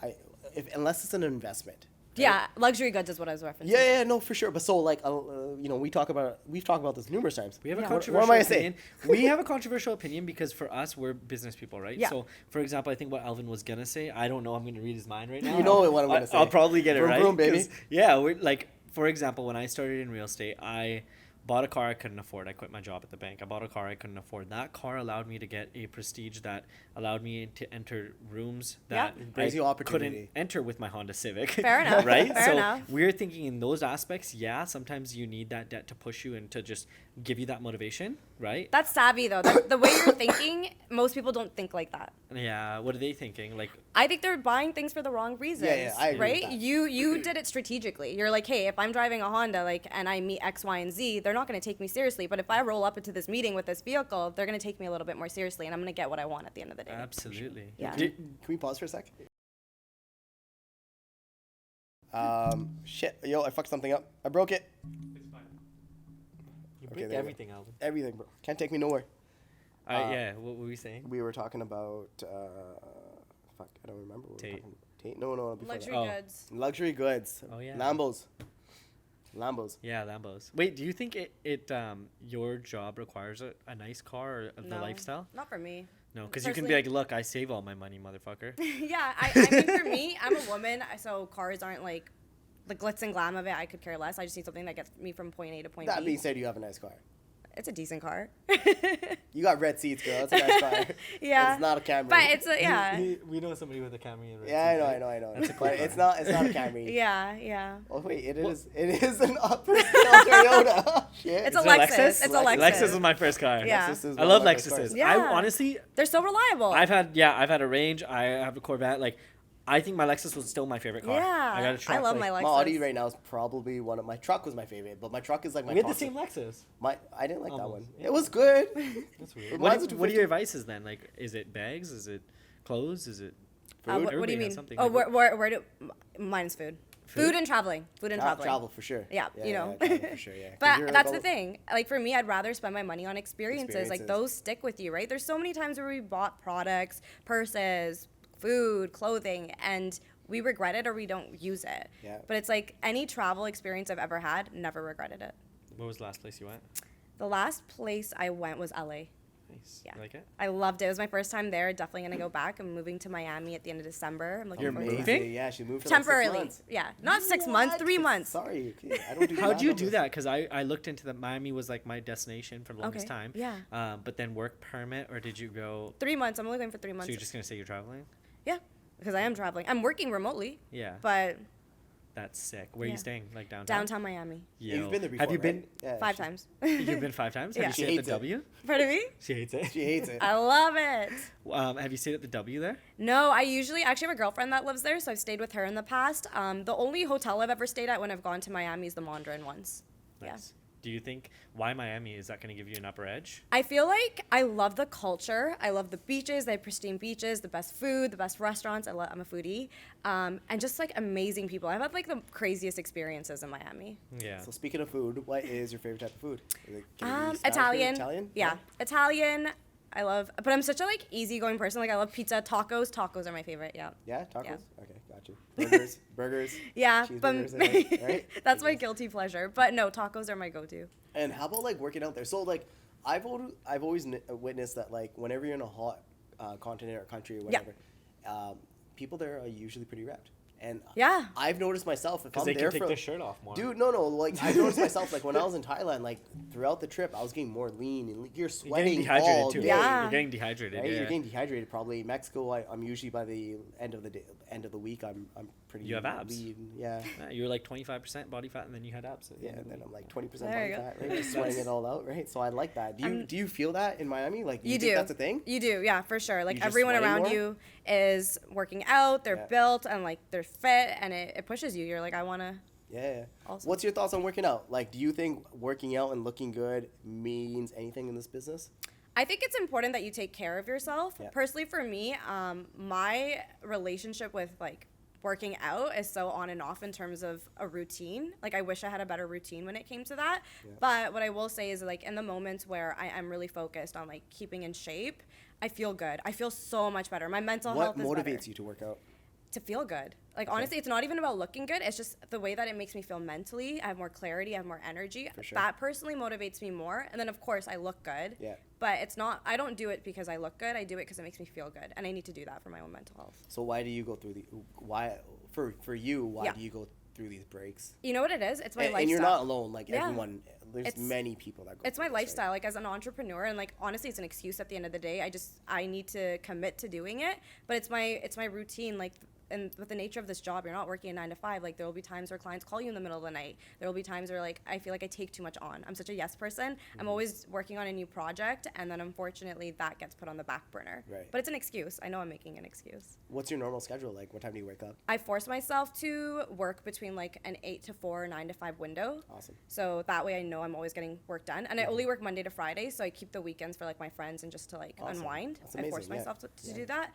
unless it's an investment. right? Yeah, luxury goods is what I was referencing. Yeah, no, for sure. But so like, we've talked about this numerous times. We have a Yeah. controversial What am I opinion. We have a controversial opinion because for us, we're business people, right? Yeah. So, for example, I think what Elvin was gonna say, I don't know. I'm gonna read his mind right now. You know what I'm gonna say. I'll probably get it Vroom, right. vroom, baby. 'Cause, yeah, we're like, for example, when I started in real estate, I bought a car I couldn't afford. I quit my job at the bank. I bought a car I couldn't afford. That car allowed me to get a prestige that allowed me to enter rooms that Yeah. It brings I you opportunity. couldn't enter with my Honda Civic. Fair enough. Right? Fair So enough. we're thinking in those aspects, yeah, sometimes you need that debt to push you and to just give you that motivation, right? That's savvy though. That's the way you're thinking. Most people don't think like that. Yeah, what are they thinking? Like, I think they're buying things for the wrong reasons. Yeah, I agree right? with that. You did it strategically. You're like, hey, if I'm driving a Honda, and I meet X, Y, and Z, they're not going to take me seriously. But if I roll up into this meeting with this vehicle, they're going to take me a little bit more seriously, and I'm going to get what I want at the end of the day. absolutely. Yeah. Can we pause for a sec? Shit, yo, I fucked something up. I broke it. You Okay, break there you go. everything, Alvin. Everything, bro. Can't take me nowhere. Yeah, what were we saying? We were talking about, fuck, I don't remember. What we were Tate. talking about. Tate? No. Before Luxury Oh. goods. that. Luxury goods. Oh, yeah. Lambos. Yeah, Lambos. Wait, do you think your job requires a nice car or the No, lifestyle? Not for me. No, because you can be like, look, I save all my money, motherfucker. Yeah, I mean, for me, I'm a woman, so cars aren't like the glitz and glam of it. I could care less. I just need something that gets me from point A to point That B. being said, you have a nice car. It's a decent car. You got red seats, girl. It's a nice car. Yeah. It's not a Camry. But it's a, yeah. We know somebody with a Camry. And Yeah, I know. But it's not a Camry. Yeah. Oh wait, it is an upper scale Toyota. Shit. It's Is a it Lexus. It's a Lexus. Lexus is my first car. Yeah. Lexus is I one love of my first cars. Lexuses. Yeah. I honestly, They're so reliable. I've had a Range. I have a Corvette. Like, I think my Lexus was still my favorite car. Yeah. I got a truck. I love like, my Lexus. My Audi right now is probably my truck was my favorite, but my truck is like my. We had the constant- same Lexus. I didn't like that Almost. one. It was good. That's weird. Mine's What, a what are 250. your vices then? Like, is it bags? Is it clothes? Is it food? What do you Everybody has mean? something. Oh, Like, where do mine's food. Food and traveling. Travel for sure. Yeah, you know. travel for sure. Yeah. 'Cause But you're that's like the thing. Like for me, I'd rather spend my money on experiences. Like Experiences. those stick with you, right? There's so many times where we bought products, purses, food, clothing, and we regret it or we don't use it. Yeah. But it's like any travel experience I've ever had, never regretted it. what was the last place you went? The last place I went was LA. Nice. Yeah. You like it? I loved it. It was my first time there. Definitely gonna go back. I'm moving to Miami at the end of December. I'm looking You're forward to it. moving? Yeah, she moved for Temporarily. Like 6 months. Yeah. Not 6 months, 3 months. Sorry, okay, I don't do How'd you that do numbers. that? Because I looked into the Miami was like my destination for the longest Okay, time. yeah. But then work permit, or did you go? 3 months. I'm only going for 3 So months. you're just gonna say you're traveling? Yeah. Because I am traveling. I'm working remotely, Yeah. but That's sick. Where are Yeah. you staying? Like downtown? downtown Miami. Yo. You've been there before. Have you been? right? Yeah, 5 she- times. You've been 5 times. Yeah. Have She you stayed at hates the it. W? Pardon me? She hates it. She hates it. I love it. Have you stayed at the W there? No, I actually have a girlfriend that lives there, so I've stayed with her in the past. The only hotel I've ever stayed at when I've gone to Miami is the Mondrian once. Nice. Do you think why Miami is that going to give you an upper edge? I feel like I love the culture. I love the beaches. They have pristine beaches, the best food, the best restaurants. I'm a foodie. And just like amazing people. I've had like the craziest experiences in Miami. Yeah. So speaking of food, what is your favorite type of food? Is it Canadian, Spanish food, Italian. Italian? Yeah. Italian. I love, but I'm such a like easygoing person. Like I love pizza, tacos. Tacos are my favorite. Yeah. Yeah, tacos. Yeah. Okay, gotcha. imagine. Burgers. Yeah, but cheeseburgers, I guess, right? that's my Burgers. guilty pleasure. But no, tacos are my go-to. And how about like working out there? So like, I've always witnessed that like whenever you're in a hot continent or country or Yeah. whatever, people there are usually pretty ripped. And Yeah. I've noticed myself if Because I'm they there can take for their shirt off more. dude, no, like I've noticed myself like when I was in Thailand, like throughout the trip, I was getting more lean and you're You're getting sweating dehydrated all too. day. Yeah. You're getting dehydrated. Right? Yeah. You're getting dehydrated probably. Mexico, I'm usually by the end of the day, end of the week, I'm pretty. You have abs. lean. Yeah. Yeah, you were like 25% body fat, and then you had abs. Yeah, and then I'm like 20% There body you go. fat, right? Just sweating it all out, right? So I like that. Do you feel that in Miami? Like, You think do. that's a thing? You do, yeah, for sure. Like just everyone sweating around more? you is working out, they're Yeah. built, and like they're fit, and it pushes you. You're like, I want to. Yeah. Awesome. What's your thoughts on working out? Like, do you think working out and looking good means anything in this business? I think it's important that you take care of yourself. Yeah. Personally, for me, my relationship with like working out is so on and off in terms of a routine. Like I wish I had a better routine when it came to that. Yeah. But what I will say is like in the moments where I'm really focused on like keeping in shape, I feel good. I feel so much better. My mental What health is better. motivates you to work out? To feel good. Like honestly, it's not even about looking good. It's just the way that it makes me feel mentally. I have more clarity. I have more energy. For sure. That personally motivates me more. And then of course I look good. Yeah. But it's not. I don't do it because I look good. I do it because it makes me feel good, and I need to do that for my own mental health. So why do you go through for you? Why Yeah. do you go through these breaks? You know what it is? It's my lifestyle. And you're not alone. Like Yeah. everyone, there's It's- many people that go. It's through my this, right? lifestyle. Like as an entrepreneur, and like honestly, it's an excuse at the end of the day. I need to commit to doing it, but it's my routine. Like. And with the nature of this job, you're not working a 9 to 5. Like there will be times where clients call you in the middle of the night. There will be times where like I feel like I take too much on. I'm such a yes person. I'm always working on a new project, and then unfortunately that gets put on the back burner. Right. But it's an excuse. I know I'm making an excuse. What's your normal schedule like? What time do you wake up? I force myself to work between like an 8 to 4, 9 to 5 window. Awesome. So that way I know I'm always getting work done. And I only work Monday to Friday, so I keep the weekends for like my friends and just to like Awesome. unwind. That's I force amazing, yeah. myself to Yeah. do that.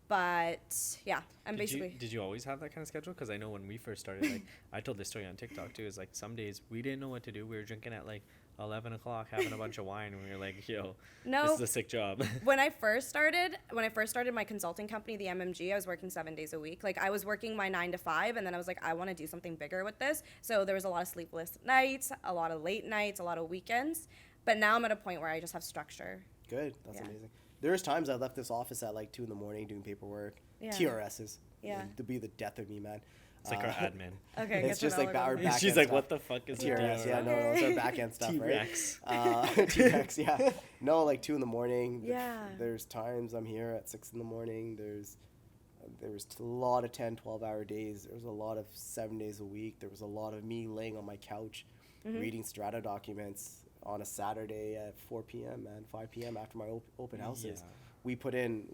But yeah, I'm basically. Did you always have that kind of schedule? Because I know when we first started, like I told this story on TikTok too. Is like some days we didn't know what to do. We were drinking at like 11 o'clock, having a bunch of wine, and we were like, "Yo, No. this is a sick job." When I first started my consulting company, the MMG, I was working 7 days a week. Like I was working my 9 to 5, and then I was like, I want to do something bigger with this. So there was a lot of sleepless nights, a lot of late nights, a lot of weekends. But now I'm at a point where I just have structure. Good. That's Yeah. amazing. There's times I left this office at like 2 a.m. doing paperwork. Yeah. TRSs. Yeah. To be the death of me, man. It's like our admin. Okay, It's just like our back She's like, "What the fuck is TRS? a Yeah, no, it's our back end stuff, T-Rex. right? T-Rex, yeah. No, like 2 a.m. Yeah. There's times I'm here at 6 a.m. There was a lot of 10, 12-hour days. There was a lot of 7 days a week. There was a lot of me laying on my couch reading strata documents on a Saturday at 4 p.m. and 5 p.m. after my open houses. Yeah. We put in,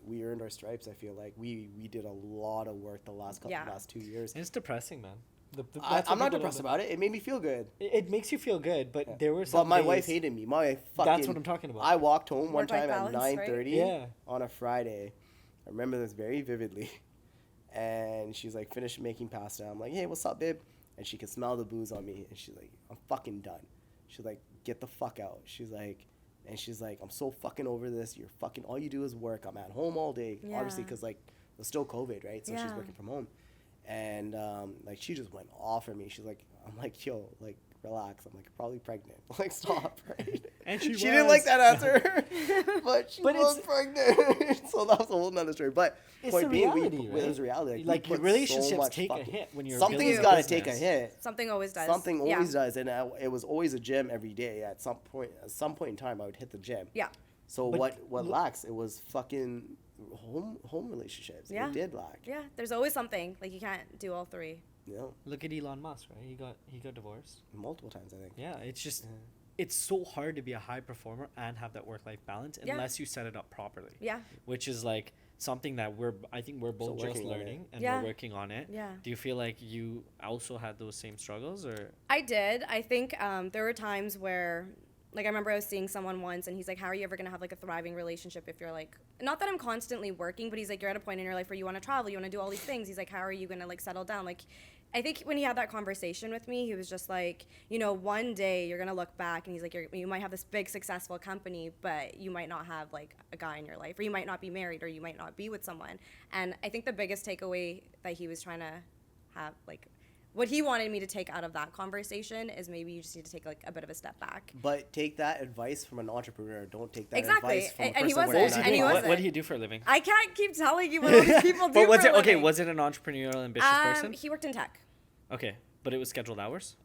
we earned our stripes. I feel like we did a lot of work the last 2 years. And it's depressing, man. I'm not depressed about it. It made me feel good. It makes you feel good, but there were some But my days- wife hated me. My fucking. That's what I'm talking about. I walked home one Work-life time at balance, right? 9:30 Yeah. on a Friday. I remember this very vividly. And she's like, finished making pasta. I'm like, hey, what's up, babe? And she could smell the booze on me. And she's like, I'm fucking done. She's like, get the fuck out. She's like, I'm so fucking over this. You're fucking, all you do is work. I'm at home all day, Yeah. obviously, because like it was still COVID, right? So she's Yeah. working from home. And like she just went off on me. She's like, I'm like, yo, like relax. I'm like, you're probably pregnant. Like stop, right? And she didn't was. like that answer, but she But was it's- pregnant. So that was a whole nother story. But It's point the being, reality, it right? was reality. Like, we your put relationships so much take a fucking- hit when you're Something's building a got to take a business. hit. Something always does. Something Yeah. always does, and it was always a gym every day. At some point in time, I would hit the gym. Yeah. So But what lacks? It was fucking home relationships. Yeah. It did lack. Yeah. There's always something. Like you can't do all three. You know, Look at Elon Musk, right? He got divorced. multiple times I think. Yeah, it's just it's so hard to be a high performer and have that work-life balance Yeah. unless you set it up properly. Yeah. Which is like something that I think we're both just working on it. learning and Yeah. we're working on it. Yeah. Do you feel like you also had those same struggles or? I did. I think there were times where, like, I remember I was seeing someone once, and he's like, "How are you ever gonna have like a thriving relationship if you're like, not that I'm constantly working, but he's like, you're at a point in your life where you want to travel, you want to do all these things. He's like, how are you gonna like settle down? Like, I think when he had that conversation with me, he was just like, one day you're gonna look back and he's like, you might have this big successful company, but you might not have like a guy in your life, or you might not be married, or you might not be with someone. And I think the biggest takeaway that he was trying to have, like, what he wanted me to take out of that conversation is maybe you just need to take like a bit of a step back. But take that advice from an entrepreneur. Don't take that Exactly. advice from a And person he wasn't. working And he nine to wasn't. five. What do you do for a living? I can't keep telling you what all these people do. But was for it a okay? living. Was it an entrepreneurial, ambitious person? He worked in tech. Okay, but it was scheduled hours.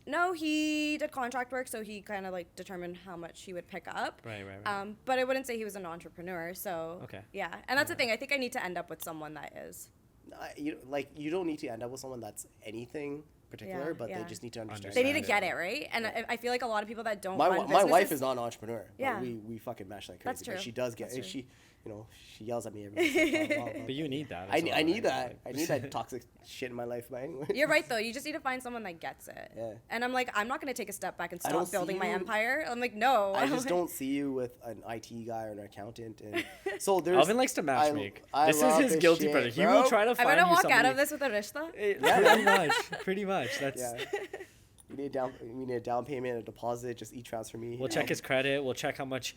No, he did contract work, so he kind of like determined how much he would pick up. Right. But I wouldn't say he was an entrepreneur. So Okay. yeah, and that's the thing. I think I need to end up with someone that is. You don't need to end up with someone that's anything particular, Yeah, but yeah. they just need to understand. They need to it. get it, right? And I feel like a lot of people that don't. My run wife businesses- is not an entrepreneur. Yeah. But we fucking mesh like crazy. That's But true. she does get That's true. she yells at me every day. Blah, blah, blah. But you need that. I as well, need right? that. I need that toxic shit in my life. But anyway. You're right though. You just need to find someone that gets it. Yeah. And I'm like, I'm not gonna take a step back and I don't stop building see my you- empire. I'm like, no. I just don't see you with an IT guy or an accountant. And so there's. Alvin likes to matchmake. I This is love his this guilty shit, pleasure. He bro. will try to I'm find gonna you walk somebody. out of this with a rishta. Pretty much. Pretty much. That's. Yeah. We need a down payment, a deposit. Just e-transfer me. We'll check his credit. We'll check how much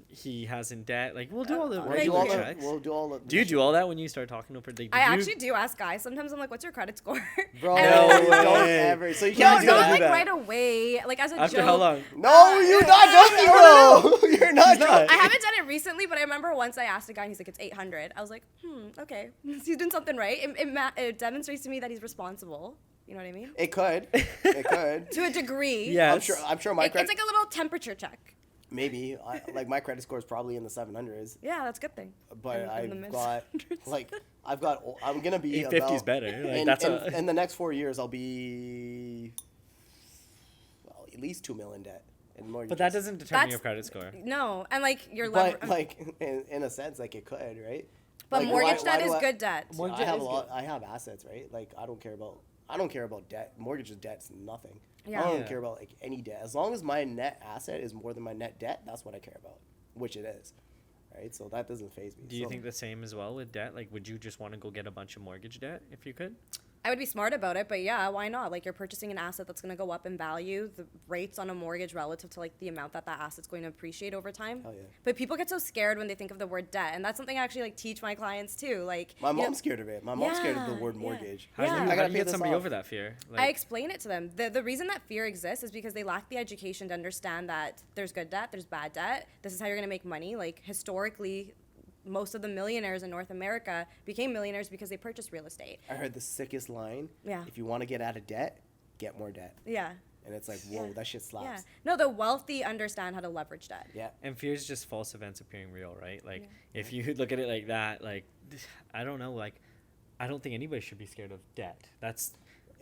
he has in debt. Like we'll do all the We'll We'll do regular all Thank checks. the. We'll do all the. Do you do all that when you start talking to a person? I actually do ask guys. Sometimes I'm like, what's your credit score? Bro, And No I'm like, don't way. ever. So you No, can't do not that. like that. right away. Like as a After joke. how long? No, you're not joking, bro. You're not He's not. joking. I haven't done it recently, but I remember once I asked a guy, and he's like, it's 800. I was like, okay. He's doing something right. It demonstrates to me that he's responsible. You know what I mean? It could. It could. To a degree. Yeah. I'm sure my It's credit. like a little temperature check. Maybe. Like my credit score is probably in the 700s. Yeah, that's a good thing. But In the I've mid- got I'm gonna be 850 is about- better. Like in, that's in, in the next 4 years I'll be at least 2 million debt in mortgages. But that doesn't determine That's- your credit score. No, and like your But lever. like in a sense, like it could, right? But Like, mortgage why debt do is I- good debt. Mortgage I have is a lot. good. I have assets, right? Like I don't care about debt. Mortgage debt's nothing. Yeah. I don't Yeah. care about like any debt. As long as my net asset is more than my net debt, that's what I care about, which it is, right? So that doesn't faze me. Do you So- think the same as well with debt? Like, would you just want to go get a bunch of mortgage debt if you could? I would be smart about it, but yeah, why not? Like you're purchasing an asset that's going to go up in value. The rates on a mortgage relative to like the amount that asset's going to appreciate over time. Hell yeah. But people get so scared when they think of the word debt, and that's something I actually like teach my clients too. Like My you know, mom's scared of it. My mom's scared of the Yeah, word yeah. mortgage. How do Yeah. you, I how gotta do pay you get this somebody off. over that fear? I explain it to them. The reason that fear exists is because they lack the education to understand that there's good debt, there's bad debt. This is how you're going to make money. Like historically, most of the millionaires in North America became millionaires because they purchased real estate. I heard the sickest line. Yeah. If you want to get out of debt, get more debt. Yeah. And it's like, whoa, Yeah. that shit Yeah. slaps. No, the wealthy understand how to leverage debt. Yeah. And fear is just false events appearing real, right? Like, if you look at it like that, like, I don't know, like, I don't think anybody should be scared of debt. That's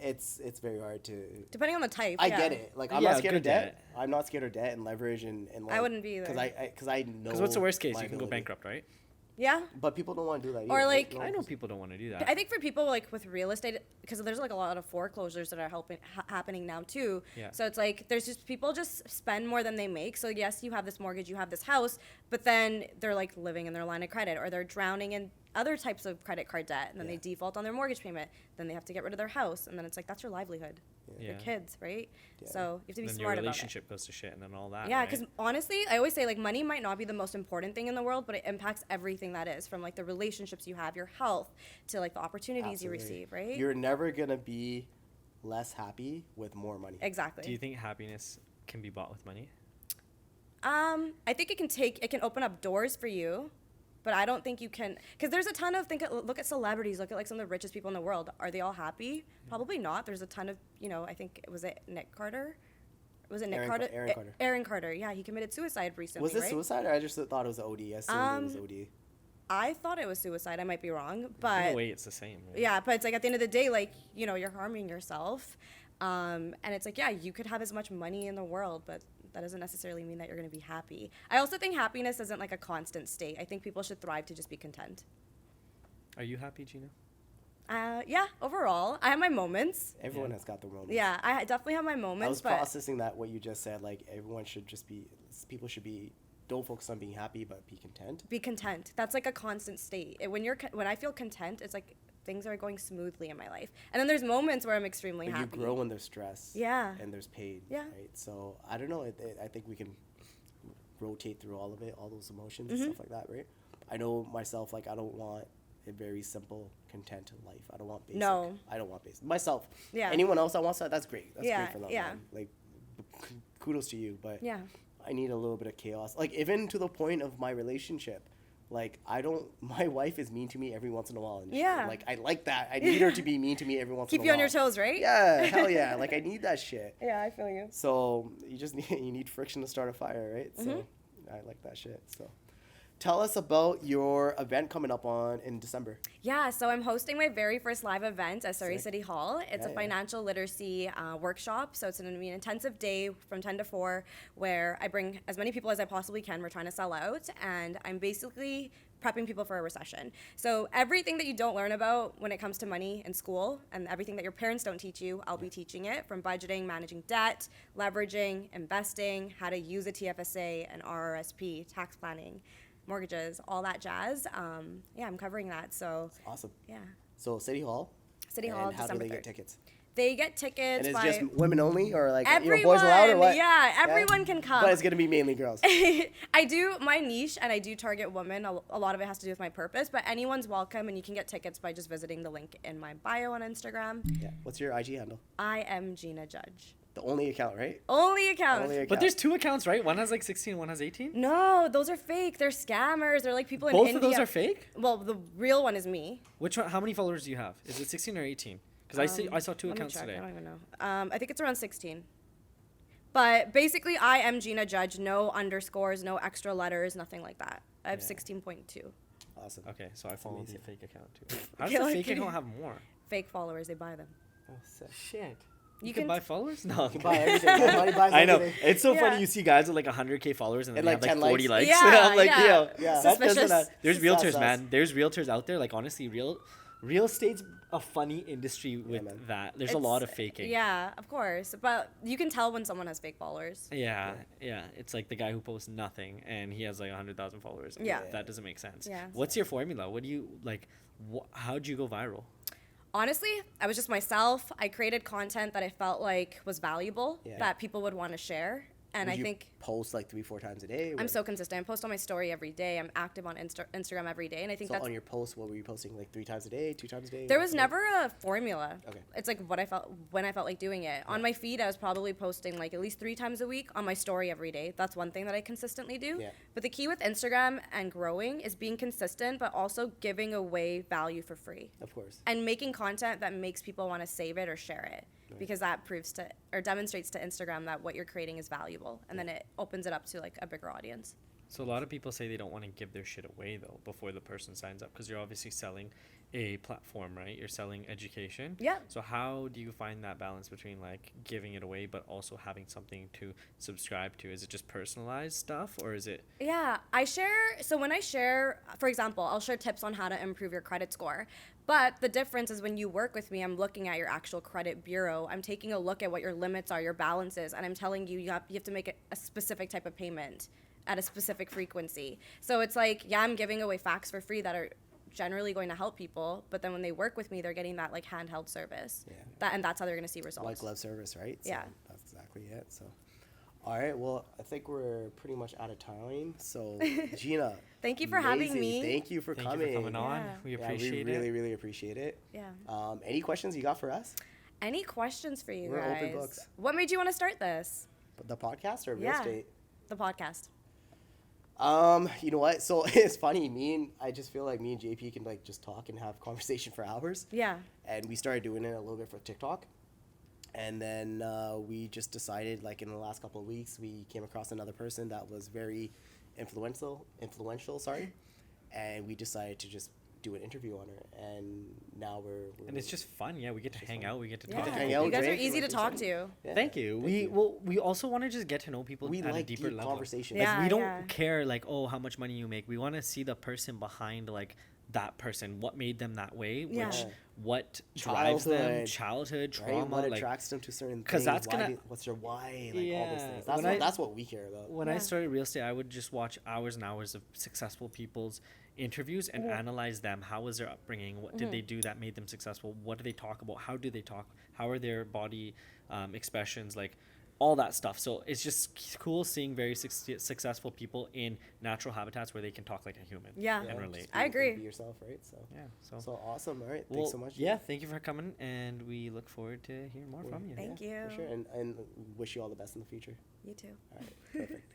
It's very hard to. Depending on the type. I yeah. get it. Like I'm Yeah, not scared of good debt. debt. I'm not scared of debt and leverage and like. I wouldn't be either. Because I know. because what's the worst case? my You can go ability. bankrupt, right? Yeah. But people don't want to do that. Or, either. like- I know people don't want to do that. I think for people like with real estate, because there's like a lot of foreclosures that are happening now too. Yeah. So it's like there's just people just spend more than they make. So yes, you have this mortgage, you have this house, but then they're like living in their line of credit, or they're drowning in other types of credit card debt, and then they Yeah. default on their mortgage payment. Then they have to get rid of their house, and then it's like that's your livelihood, your Yeah. kids, right? Yeah. So you have to be And then your smart about it. relationship goes to shit, and then all that. Yeah, right? because honestly, I always say like money might not be the most important thing in the world, but it impacts everything that is, from like the relationships you have, your health, to like the opportunities you Absolutely. receive, right? You're never gonna be less happy with more money. Exactly. do you think happiness can be bought with money? I think it can open up doors for you, but I don't think you can, because there's a ton of look at celebrities, look at like some of the richest people in the world. Are they all happy? Probably not. There's a ton of, I think was it Nick Carter? Was it Nick Aaron Carter? Aaron Carter. Aaron Carter. Yeah, he committed suicide recently. Was this right? suicide, or I just thought it was OD? I assumed it was OD. I thought it was suicide. I might be wrong, In but a way, it's the same. Right? yeah, but it's like at the end of the day, like, you're harming yourself. And it's like, yeah, you could have as much money in the world, but that doesn't necessarily mean that you're going to be happy. I also think happiness isn't like a constant state. I think people should thrive to just be content. Are you happy, Gina? Yeah, overall, I have my moments. Everyone Yeah. has got their moments. Yeah, I definitely have my I moments, was but processing that what you just said. Like everyone should just be. People should be. Don't focus on being happy, but be content. be content. That's like a constant state. When I feel content, it's like things are going smoothly in my life. And then there's moments where I'm extremely But happy. you grow when there's stress. Yeah. And there's pain. Yeah. Right. So I don't know. I think we can rotate through all of it, all those emotions Mm-hmm. and stuff like that, right? I know myself, like I don't want a very simple, content life. I don't want basic. No. I don't want basic. Myself. Yeah. Anyone else that wants that, that's great. That's Yeah, great for them. yeah. Man. Like, kudos to you. But Yeah. I need a little bit of chaos. Like, even to the point of my relationship. Like, my wife is mean to me every once in a while. And Yeah. like, I like that. I need her to be mean to me every once in a Keep while. you on your toes, right? Yeah, hell yeah. Like, I need that shit. Yeah, I feel you. So you need friction to start a fire, right? So I like that shit. So tell us about your event coming up in December. Yeah, so I'm hosting my very first live event at Surrey Sick. City Hall. It's Yeah, a yeah. financial literacy workshop. So it's going to be an intensive day from 10 to 4 where I bring as many people as I possibly can. We're trying to sell out. And I'm basically prepping people for a recession. So everything that you don't learn about when it comes to money in school and everything that your parents don't teach you, I'll be teaching it, from budgeting, managing debt, leveraging, investing, how to use a TFSA, an RRSP, tax planning, mortgages, all that jazz. Yeah, I'm covering that. So Awesome. yeah, So City Hall. City And Hall, how December do they 3rd. get tickets? They get tickets And it's by just women only, or like everyone. boys allowed, or what? Yeah, everyone can come. But it's gonna be mainly girls. I do my niche, and I do target women. A lot of it has to do with my purpose, but anyone's welcome, and you can get tickets by just visiting the link in my bio on Instagram. Yeah. What's your IG handle? I am Gina Judge. The only account, right? Only account. Only account. But there's 2 accounts, right? One has like 16, one has 18. No, those are fake. They're scammers. They're like people in Both India. of those are fake. Well, the real one is me. Which one? How many followers do you have? Is it 16 or 18? Because I saw 2 Let me accounts check. today. I don't even know. I think it's around 16. But basically, I am Gina Judge. No underscores, no extra letters, nothing like that. I have Yeah. 16.2 Awesome. Okay, so I follow the Amazing. fake account too. How does Okay, the like- fake account have more? fake followers. They buy them. Oh, sick. Shit. You You can can- buy followers? No. You buy everything. Everybody buys I know. everything. It's so Yeah. funny. You see guys with like 100K followers and then And they like have like 10 40 likes. likes. Yeah, I'm like, yeah. yo. Yeah. That doesn't Suspicious. There's Sus, realtors, sus. man. There's realtors out there. Like honestly, real estate's a funny industry with man. that. There's a lot of faking. Yeah, of course. But you can tell when someone has fake followers. Yeah. It's like the guy who posts nothing and he has like 100,000 followers. Yeah. That doesn't make sense. Yeah. What's your formula? What do you like? How'd you go viral? Honestly, I was just myself. I created content that I felt like was valuable, Yeah. that people would want to share. And Would I you think post like 3-4 times a day. I'm so consistent. I post on my story every day. I'm active on Instagram every day. And I think So that's on your posts, what were you posting, like 3 times a day, 2 times a day? there once was a day? never a formula. Okay. It's like what I felt when I felt like doing it. On my feed, I was probably posting like at least 3 times a week. On my story every day. That's one thing that I consistently do. Yeah. But the key with Instagram and growing is being consistent, but also giving away value for free. Of course. And making content that makes people want to save it or share it, because that proves to or demonstrates to Instagram that what you're creating is valuable, and then it opens it up to like a bigger audience. So a lot of people say they don't want to give their shit away though before the person signs up because you're obviously selling a platform, right? You're selling education. Yeah. So how do you find that balance between like giving it away but also having something to subscribe to? Is it just personalized stuff or is it? Yeah, I share. So when I share, for example, I'll share tips on how to improve your credit score. But the difference is when you work with me, I'm looking at your actual credit bureau. I'm taking a look at what your limits are, your balances, and I'm telling you you have to make a specific type of payment at a specific frequency. So it's like, yeah, I'm giving away facts for free that are generally going to help people, but then when they work with me, they're getting that like handheld service. Yeah. And that's how they're going to see results. White glove service, right? So Yeah. That's exactly it. So, all right. Well, I think we're pretty much out of time. So, Gina. Thank you for having amazing. me. Thank you for Thank coming. you for coming on. Yeah. We Yeah, appreciate we really, it. really appreciate it. Yeah. Any questions you got for us? Any questions for you We're guys? open books. What made you want to start this? The podcast or real Yeah. estate? The podcast. You know what? So it's funny. I just feel like me and JP can like just talk and have conversation for hours. Yeah. And we started doing it a little bit for TikTok. And then we just decided, like in the last couple of weeks, we came across another person that was very influential, sorry. And we decided to just do an interview on her. And now we're And it's just fun. Yeah, we get to hang out. We get to Yeah. talk. hang out, You guys are drink, easy to like, do talk something. to. Yeah. Thank you. We also want to just get to know people We at a like deeper deep level. conversation. Like Yeah. we don't care like, oh, how much money you make. We want to see the person behind like that person, what made them that way, Yeah. what drives them, Childhood. childhood Right? trauma, What like attracts them to certain 'cause things? that's Why gonna- what's their why? Like all those Yeah. things. That's When that's what we care about. when I Yeah. started real estate, I would just watch hours and hours of successful people's interviews and analyze them. How was their upbringing? What did they do that made them successful? What do they talk about? How do they talk? How are their body expressions? Like all that stuff. So it's just cool seeing very successful people in natural habitats where they can talk like a human. Yeah. And relate. just I agree. Be yourself, right? So Yeah. so awesome. All right. Well, Thanks so much. Yeah, thank you for coming, and we look forward to hearing more from you. Thank For you. sure. And wish you all the best in the future. You too. All right. Perfect.